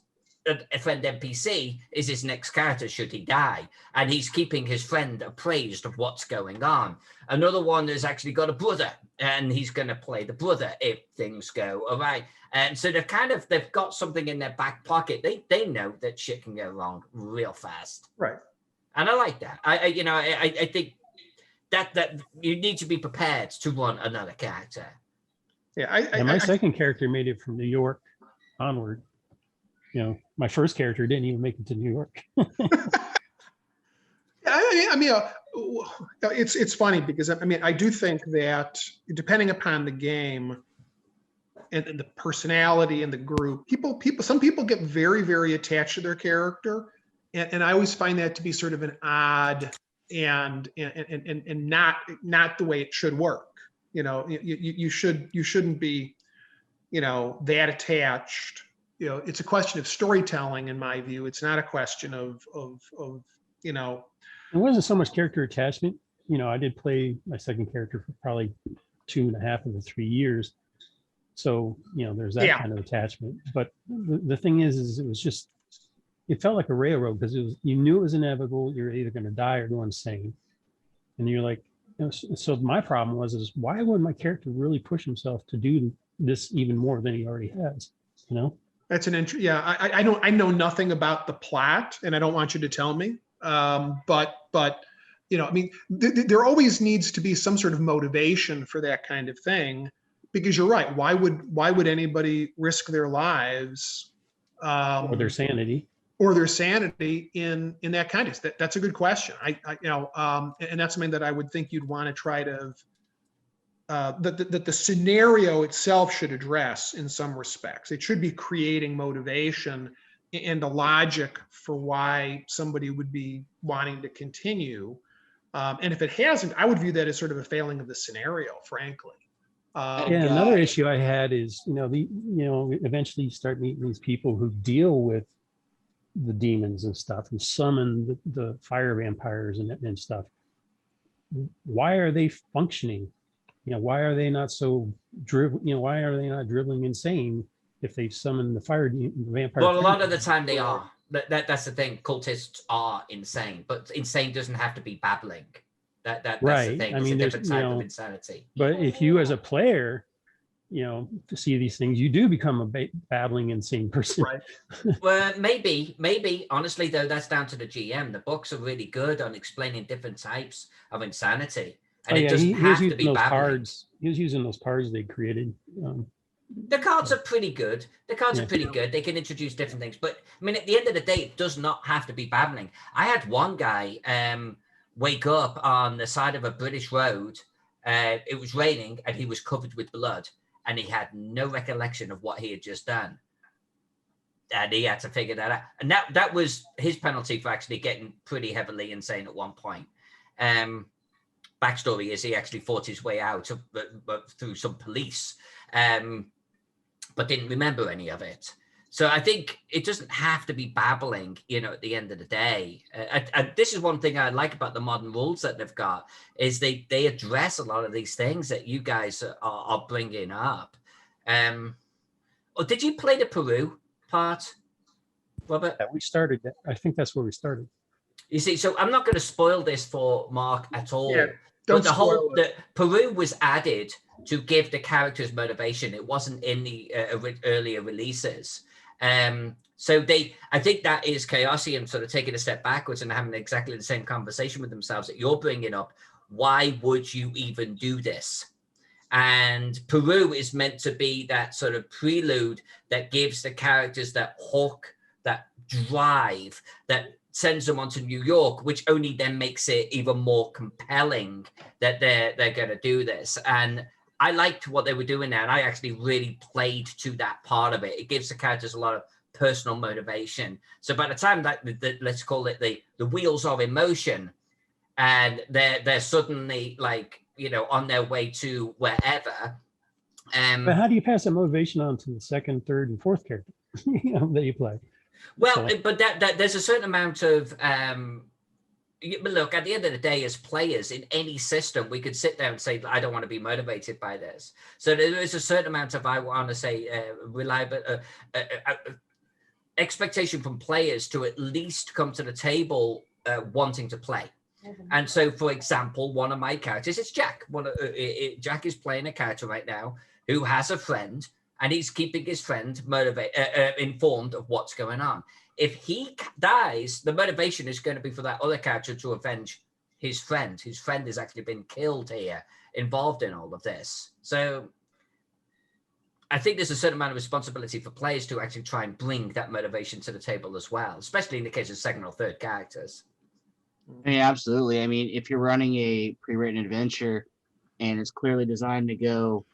a friend NPC is his next character should he die. And he's keeping his friend appraised of what's going on. Another one has actually got a brother and he's going to play the brother if things go all right. And so they've got something in their back pocket. They know that shit can go wrong real fast. Right. And I like that. I think that you need to be prepared to run another character. Yeah, my second character made it from New York onward. You know, my first character didn't even make it to New York. It's funny because I do think that depending upon the game and the personality and the group, some people get very, very attached to their character, and I always find that to be sort of an odd and not the way it should work. You know, you shouldn't be, you know, that attached. You know, it's a question of storytelling, in my view. It's not a question of you know. It wasn't so much character attachment. You know, I did play my second character for probably 2.5 of the 3 years. So, you know, there's that kind of attachment. But the thing is it was just, it felt like a railroad because you knew it was inevitable. You're either going to die or go insane. And you're like, you know, so my problem is why would my character really push himself to do this even more than he already has? You know? That's an interesting. Yeah, I know nothing about the plot, and I don't want you to tell me. But you know, I mean, there always needs to be some sort of motivation for that kind of thing, because you're right. Why would anybody risk their lives or their sanity? Or their sanity in that kind of that's a good question. I you know, and that's something that I would think you'd want to try to that the scenario itself should address in some respects. It should be creating motivation and a logic for why somebody would be wanting to continue. And if it hasn't, I would view that as sort of a failing of the scenario, frankly. Another issue I had is, you know, eventually you start meeting these people who deal with the demons and stuff and summon the fire vampires and stuff. Why are they functioning? Why are they not so why are they not dribbling insane if they summon the vampire? Well, a lot of the time they are. That's the thing. Cultists are insane, but insane doesn't have to be babbling. That's right. the thing. I It's mean, a there's different type of insanity. But if you, as a player, to see these things, you do become a babbling insane person. Right. Well, maybe. Honestly, though, that's down to the GM. The books are really good on explaining different types of insanity, and it doesn't have to be babbling. He was using those cards they created. The cards are pretty good. They can introduce different things, but I mean, at the end of the day, it does not have to be babbling. I had one guy wake up on the side of a British road. It was raining, and he was covered with blood, and he had no recollection of what he had just done. And he had to figure that out. And that was his penalty for actually getting pretty heavily insane at one point. Backstory is he actually fought his way out through some police, but didn't remember any of it. So I think it doesn't have to be babbling, at the end of the day. And this is one thing I like about the modern rules that they've got, is they address a lot of these things that you guys are bringing up. Did you play the Peru part, Robert? Yeah, we started. I think that's where we started. You see, so I'm not going to spoil this for Mark at all. Yeah, but the Peru was added to give the characters motivation. It wasn't in the earlier releases. So I think that is Chaosium sort of taking a step backwards and having exactly the same conversation with themselves that you're bringing up. Why would you even do this? And Peru is meant to be that sort of prelude that gives the characters that hook, that drive, that sends them onto New York, which only then makes it even more compelling that they're going to do this. And I liked what they were doing there, and I actually really played to that part of it. It gives the characters a lot of personal motivation. So by the time that let's call it the wheels are in motion, and they're suddenly on their way to wherever. But how do you pass that motivation on to the second, third, and fourth character that you play? Well, but that there's a certain amount of but look, at the end of the day, as players in any system, we could sit there and say, I don't want to be motivated by this. So there is a certain amount of, I want to say, reliable expectation from players to at least come to the table wanting to play. And so, for example, one of my characters is Jack. Jack is playing a character right now who has a friend, and he's keeping his friend informed of what's going on. If he dies, the motivation is going to be for that other character to avenge his friend. His friend has actually been killed here, involved in all of this. So I think there's a certain amount of responsibility for players to actually try and bring that motivation to the table as well, especially in the case of second or third characters. Yeah, absolutely. I mean, if you're running a pre-written adventure and it's clearly designed to go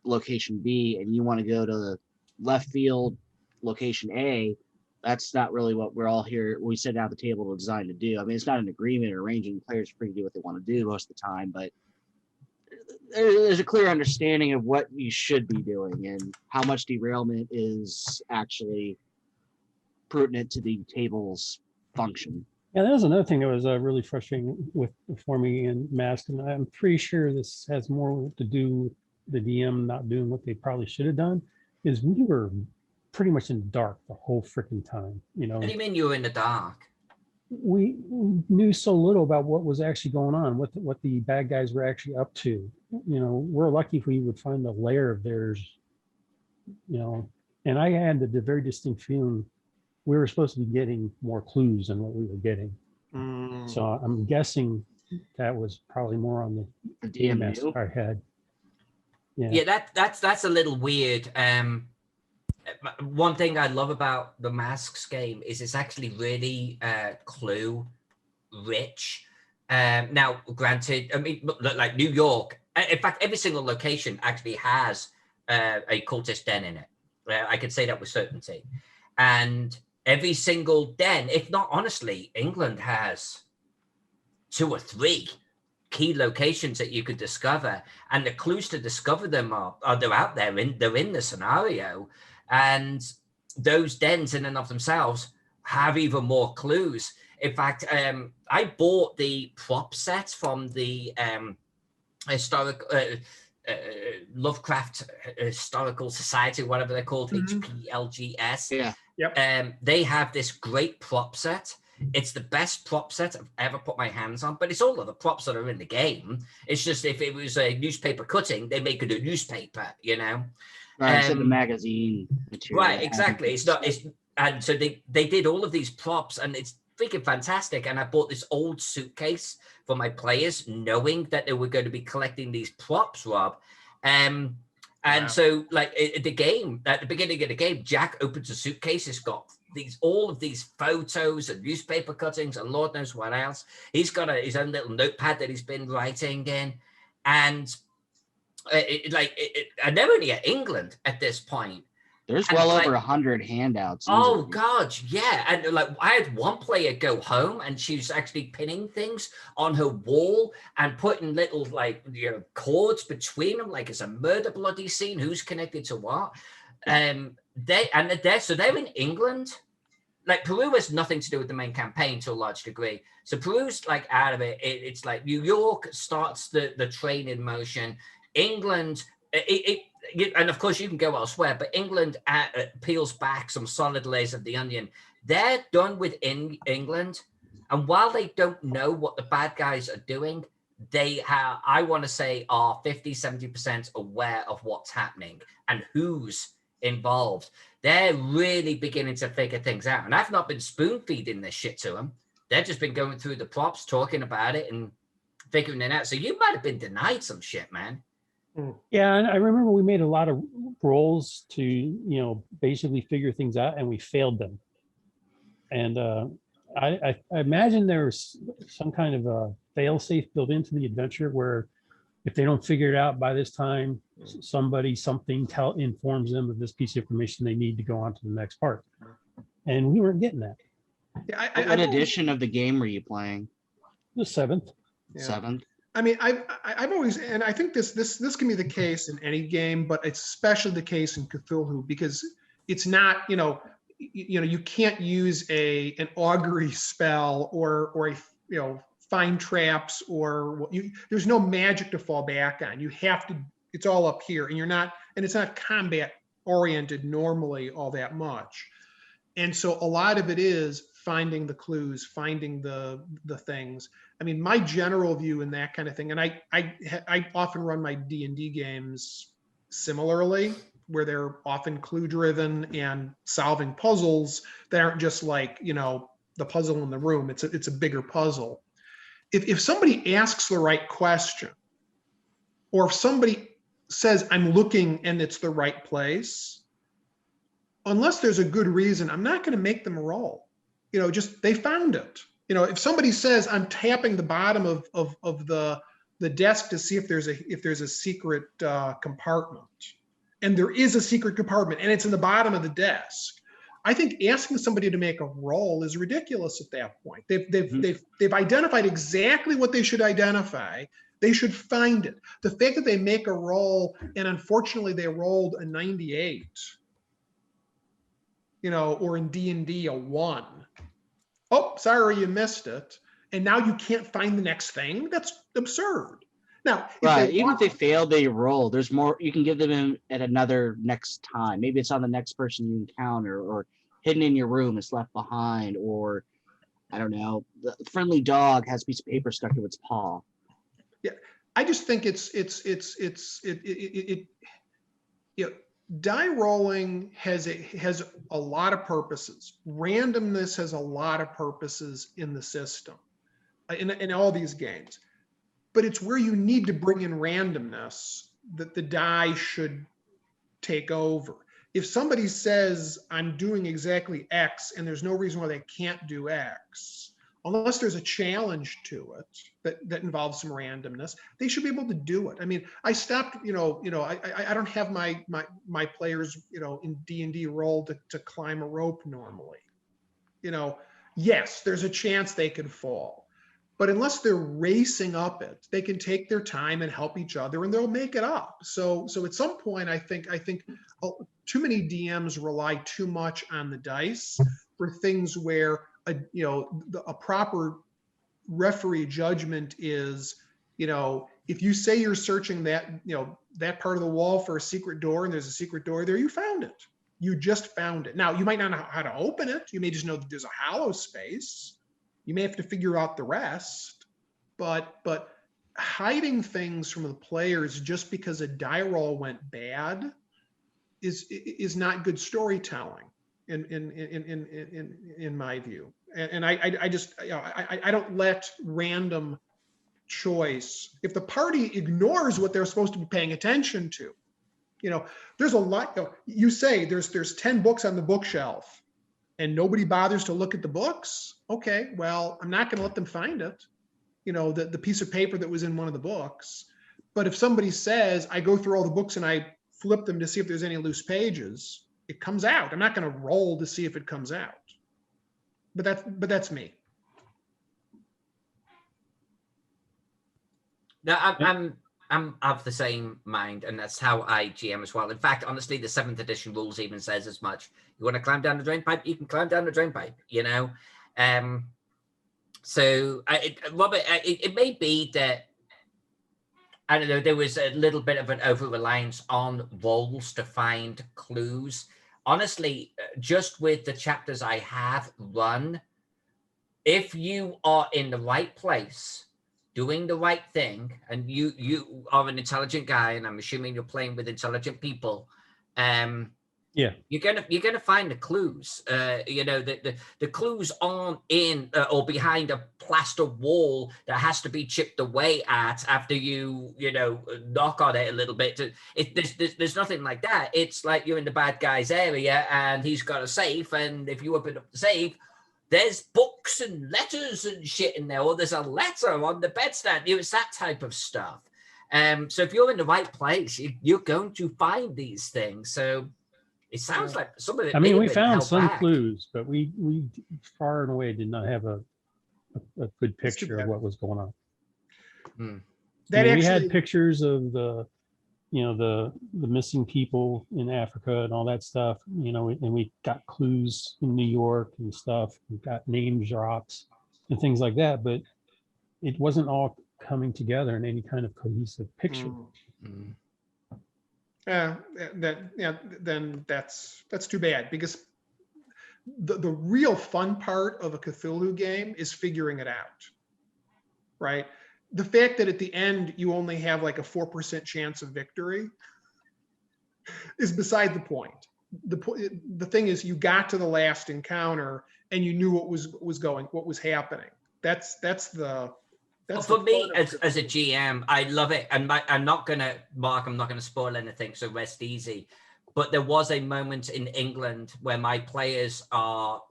location B and you want to go to the left field location A, that's not really what we're all here. We sit down at the table to design to do. I mean, it's not an agreement or arranging players free to do what they want to do most of the time, but there's a clear understanding of what you should be doing and how much derailment is actually pertinent to the table's function. Yeah, that was another thing that was really frustrating for me in Mask, and I'm pretty sure this has more to do with the DM not doing what they probably should have done, is we were pretty much in the dark the whole freaking time. What do you mean you were in the dark? We knew so little about what was actually going on, what the bad guys were actually up to. We're lucky if we would find a lair of theirs, and I had the very distinct feeling we were supposed to be getting more clues than what we were getting. So I'm guessing that was probably more on the DMS our head. Yeah, that's a little weird. One thing I love about the Masks game is it's actually really clue rich. Now, granted, I mean, like New York, in fact, every single location actually has a cultist den in it. I could say that with certainty. And every single den, if not honestly, England has 2 or 3 key locations that you could discover, and the clues to discover them are they're out there, they're in the scenario. And those dens in and of themselves have even more clues. In fact, I bought the prop set from the historic Lovecraft Historical Society, whatever they're called, HPLGS. Yeah. Yep. They have this great prop set. It's the best prop set I've ever put my hands on, but it's all of the props that are in the game. It's just if it was a newspaper cutting, they make it a newspaper, you know. Right, instead of the magazine material. Right, exactly. It's not. It's and so they did all of these props, and it's freaking fantastic. And I bought this old suitcase for my players, knowing that they were going to be collecting these props, Rob. And Wow. so, like the game, at the beginning of the game, Jack opens a suitcase. It's got all of these photos and newspaper cuttings and Lord knows what else. He's got his own little notepad that he's been writing in, and and they're only at England at this point. There's And well like- over 100 handouts. Oh easily. God, yeah. And like I had one player go home and she was actually pinning things on her wall and putting little cords between them, like it's a murder bloody scene. Who's connected to what? They're in England. Like Peru has nothing to do with the main campaign to a large degree. So Peru's like out of it. It's like New York starts the train in motion. England, and of course you can go elsewhere, but England peels back some solid layers of the onion. They're done with England, and while they don't know what the bad guys are doing, they have, I want to say, are 50-70% aware of what's happening and who's involved. They're really beginning to figure things out, and I've not been spoon feeding this shit to them. They've just been going through the props, talking about it, and figuring it out. So you might have been denied some shit, man. Yeah, and I remember we made a lot of rolls to, basically figure things out, and we failed them. And I imagine there's some kind of a fail-safe built into the adventure where if they don't figure it out by this time, something informs them of this piece of information they need to go on to the next part. And we weren't getting that. Yeah, What edition of the game were you playing? The 7th. Yeah. 7th? I mean, I've always, and I think this can be the case in any game, but it's especially the case in Cthulhu because it's not, you can't use an augury spell or find traps there's no magic to fall back on. You have to, it's all up here, and it's not combat oriented normally all that much. And so a lot of it is finding the clues, finding the things. I mean, my general view in that kind of thing, and I often run my D&D games similarly, where they're often clue driven and solving puzzles that aren't just like, the puzzle in the room. It's a bigger puzzle. If somebody asks the right question, or if somebody says, I'm looking and it's the right place, unless there's a good reason, I'm not going to make them roll. Just they found it. If somebody says I'm tapping the bottom of the desk to see if there's a secret compartment, and there is a secret compartment and it's in the bottom of the desk, I think asking somebody to make a roll is ridiculous at that point. They've identified exactly what they should identify. They should find it. The fact that they make a roll and unfortunately they rolled a 98, or in D&D a 1. Oh, sorry, you missed it. And now you can't find the next thing. That's absurd. Now, if they fail, they roll. There's more you can give them at another next time. Maybe it's on the next person you encounter, or hidden in your room, it's left behind, or I don't know, the friendly dog has a piece of paper stuck to its paw. Yeah, I just think die rolling has a lot of purposes. Randomness has a lot of purposes in the system, in all these games. But it's where you need to bring in randomness that the die should take over. If somebody says, I'm doing exactly X, and there's no reason why they can't do X, unless there's a challenge to it that involves some randomness, they should be able to do it. I mean, I stopped, I don't have my players, in D&D roll to climb a rope normally. Yes, there's a chance they could fall. But unless they're racing up it, they can take their time and help each other, and they'll make it up. So at some point, I think too many DMs rely too much on the dice for things where a proper referee judgment is, if you say you're searching that, that part of the wall for a secret door and there's a secret door there, you found it. You just found it. Now, you might not know how to open it. You may just know that there's a hollow space. You may have to figure out the rest. But hiding things from the players just because a die roll went bad is not good storytelling in my view. And I just, I don't let random choice, if the party ignores what they're supposed to be paying attention to, there's a lot, you say there's 10 books on the bookshelf and nobody bothers to look at the books. Okay, well, I'm not going to let them find it, the piece of paper that was in one of the books. But if somebody says, I go through all the books and I flip them to see if there's any loose pages, it comes out. I'm not going to roll to see if it comes out. But that's me. No, I'm of the same mind, and that's how I GM as well. In fact, honestly, the 7th edition rules even says as much. You want to climb down the drain pipe, you can climb down the drain pipe. So, Robert, it may be that, I don't know, there was a little bit of an over-reliance on rolls to find clues. Honestly, just with the chapters I have run, if you are in the right place, doing the right thing, and you are an intelligent guy, and I'm assuming you're playing with intelligent people, you're gonna find the clues. The clues aren't in or behind a plaster wall that has to be chipped away at after you knock on it a little bit. There's nothing like that. It's like you're in the bad guy's area and he's got a safe, and if you open up the safe, there's books and letters and shit in there, or there's a letter on the bedstand. It's that type of stuff. So if you're in the right place, you're going to find these things. So it sounds like some of it. I mean, we found some clues, but we far and away did not have a good picture of what was going on. We had pictures of the missing people in Africa and all that stuff, and we got clues in New York and stuff. We got name drops and things like that, but it wasn't all coming together in any kind of cohesive picture. Then that's too bad, because the real fun part of a Cthulhu game is figuring it out, right? The fact that at the end you only have like a 4% chance of victory is beside the point. The thing is, you got to the last encounter and you knew what was happening. That's for me as a GM, I love it. And I'm not gonna spoil anything, so rest easy. But there was a moment in England where my players are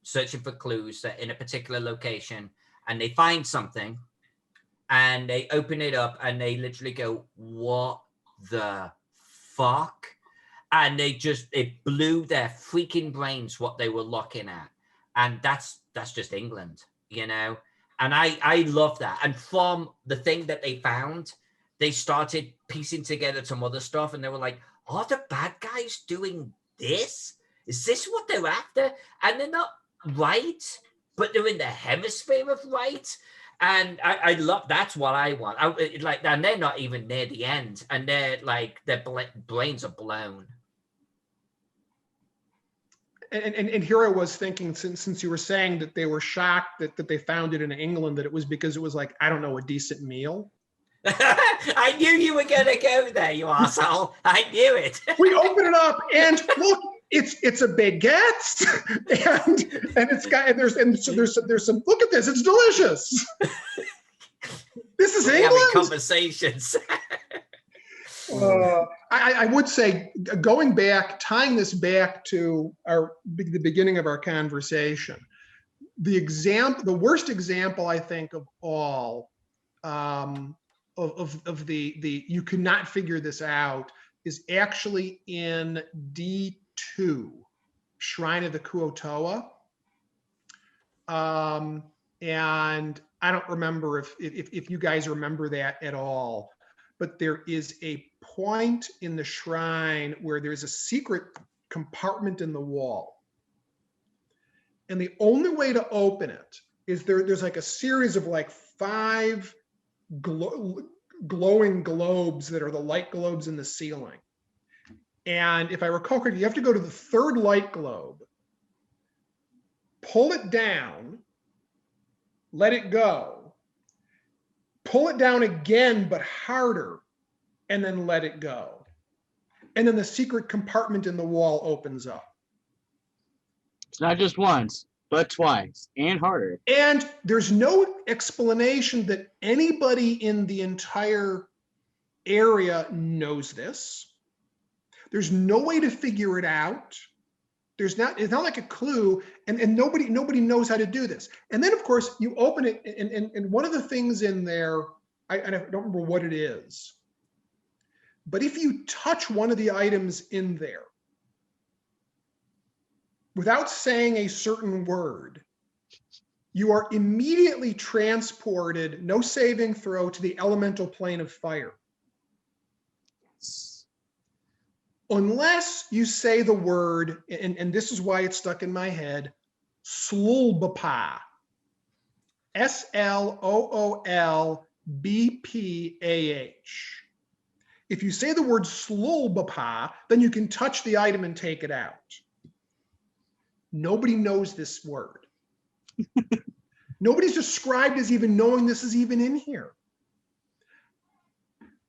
searching for clues in a particular location, and they find something, and they open it up, and they literally go, "What the fuck?" And it blew their freaking brains what they were looking at, and that's just England, And I love that. And from the thing that they found, they started piecing together some other stuff, and they were like, "Are the bad guys doing this? Is this what they're after?" And they're not right, but they're in the hemisphere of right. And I love, that's what I want. And they're not even near the end, and they're like, their brains are blown. And here I was thinking, since you were saying that they were shocked that they found it in England, that it was because it was like, I don't know, a decent meal. I knew you were gonna go there, you asshole. I knew it. We open it up and look, it's a baguette, and it's got, and there's some, look at this, it's delicious. This is England. Having conversations. I would say, tying this back to the beginning of our conversation, the worst example I think of all of the you could not figure this out is actually in D2, Shrine of the Kuo-toa. And I don't remember if you guys remember that at all, but there is a point in the shrine where there's a secret compartment in the wall. And the only way to open it is there's like a series of like 5 glowing globes that are the light globes in the ceiling. And if I recall correctly, you have to go to the 3rd light globe, pull it down, let it go, pull it down again, but harder, and then let it go. And then the secret compartment in the wall opens up. It's not just once, but twice and harder. And there's no explanation that anybody in the entire area knows this. There's no way to figure it out. It's not like a clue, and nobody knows how to do this. And then of course you open it, and one of the things in there, I don't remember what it is, but if you touch one of the items in there without saying a certain word, you are immediately transported, no saving throw, to the elemental plane of fire. Unless you say the word, and this is why it's stuck in my head, Sloolbapah. Sloolbpah. If you say the word Sloolbapah, then you can touch the item and take it out. Nobody knows this word. Nobody's described as even knowing this is even in here.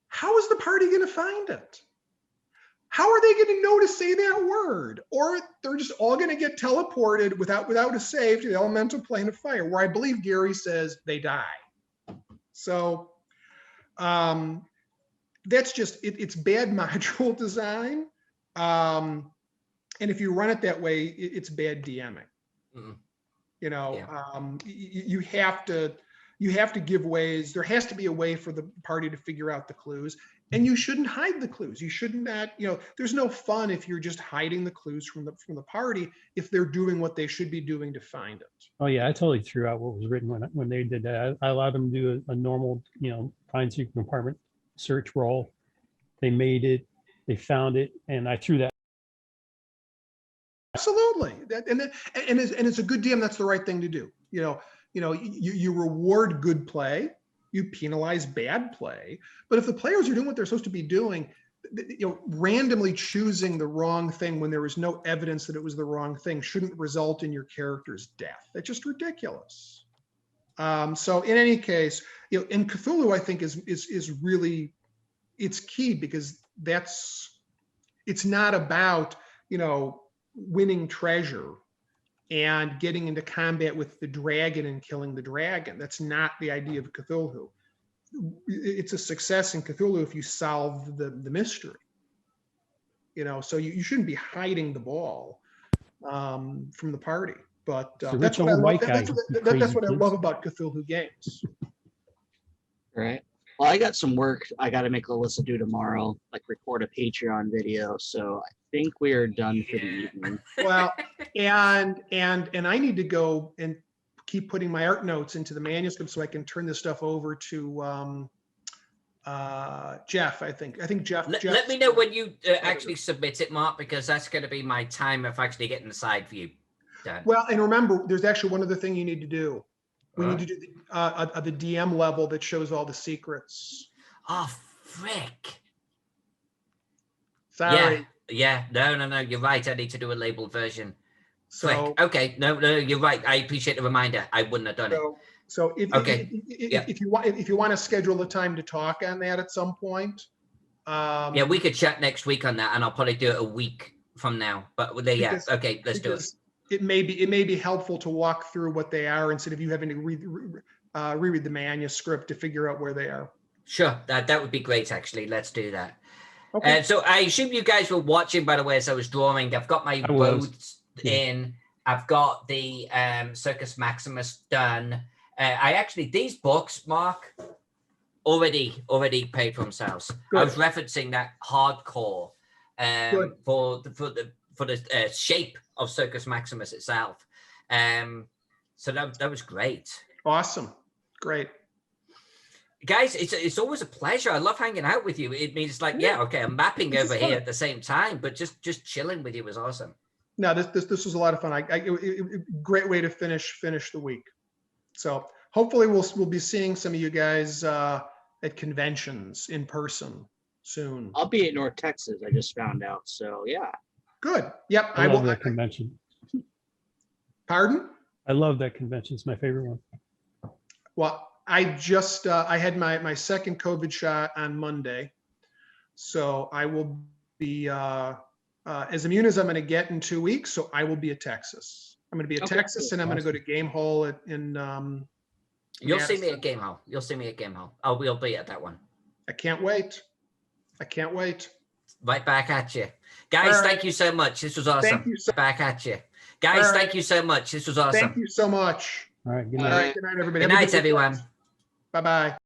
How is the party going to find it? How are they going to know to say that word? Or they're just all going to get teleported without a save to the elemental plane of fire, where I believe Gary says they die. So that's just, it's bad module design. And if you run it that way, it's bad DMing. Mm. You know, Yeah. You have to give ways. There has to be a way for the party to figure out the clues. And you shouldn't hide the clues. You shouldn't there's no fun if you're just hiding the clues from the party if they're doing what they should be doing to find it. Oh yeah, I totally threw out what was written when they did that. I allowed them to do a normal, find secret compartment search roll. They made it, they found it, and I threw that. Absolutely, and it's a good DM. That's the right thing to do. You reward good play. You penalize bad play. But if the players are doing what they're supposed to be doing, randomly choosing the wrong thing when there was no evidence that it was the wrong thing shouldn't result in your character's death. That's just ridiculous. So in any case, in Cthulhu, I think is really, it's key, because it's not about, winning treasure and getting into combat with the dragon and killing the dragon. That's not the idea of Cthulhu. It's a success in Cthulhu if you solve the mystery. So you shouldn't be hiding the ball from the party. But that's what I love. That's what I love about Cthulhu games. Right. Well, I got some work I got to make Alyssa do tomorrow, like record a Patreon video. So I think we are done for the evening. Well, and I need to go and keep putting my art notes into the manuscript so I can turn this stuff over to Jeff. I think Jeff. Let me know when you actually submit it, Mark, because that's going to be my time of actually getting the side view done. Well, and remember, there's actually one other thing you need to do. We need to do the DM level that shows all the secrets. Oh, frick. Sorry. Yeah. No. You're right. I need to do a labeled version. So frick. Okay. No. You're right. I appreciate the reminder. I wouldn't have done it. So if you want to schedule a time to talk on that at some point. Yeah, we could chat next week on that, and I'll probably do it a week from now. But okay, let's do it. It may be helpful to walk through what they are instead of you having to reread the manuscript to figure out where they are. Sure, that would be great. Actually, let's do that. Okay. So I assume you guys were watching, by the way, as I was drawing. I've got my boats in. I've got the Circus Maximus done. These books, Mark, already paid for themselves. Good. I was referencing that hardcore for the shape of Circus Maximus itself. So that was great. Awesome. Great. Guys, it's always a pleasure. I love hanging out with you. It means I'm mapping over here at the same time, but just chilling with you was awesome. no, this was a lot of fun. Great way to finish the week. So hopefully we'll be seeing some of you guys at conventions in person soon. I'll be at North Texas. I just found out. So yeah. Good. Yep. I love that convention. Pardon? I love that convention. It's my favorite one. Well, I just I had my second COVID shot on Monday, so I will be as immune as I'm going to get in 2 weeks. So I will be at Texas. I'm going to be at Texas, and I'm going to go to Game Hall in. You'll see me at Game Hall. You'll see me at Game Hall. Oh, we'll be at that one. I can't wait. I can't wait. Right back at you. Guys, right. Thank you so much. This was awesome. Thank you so back at you. Guys, right. Thank you so much. This was awesome. Thank you so much. All right. Good All night. right. Good night, everybody. Good night, everyone. Bye-bye.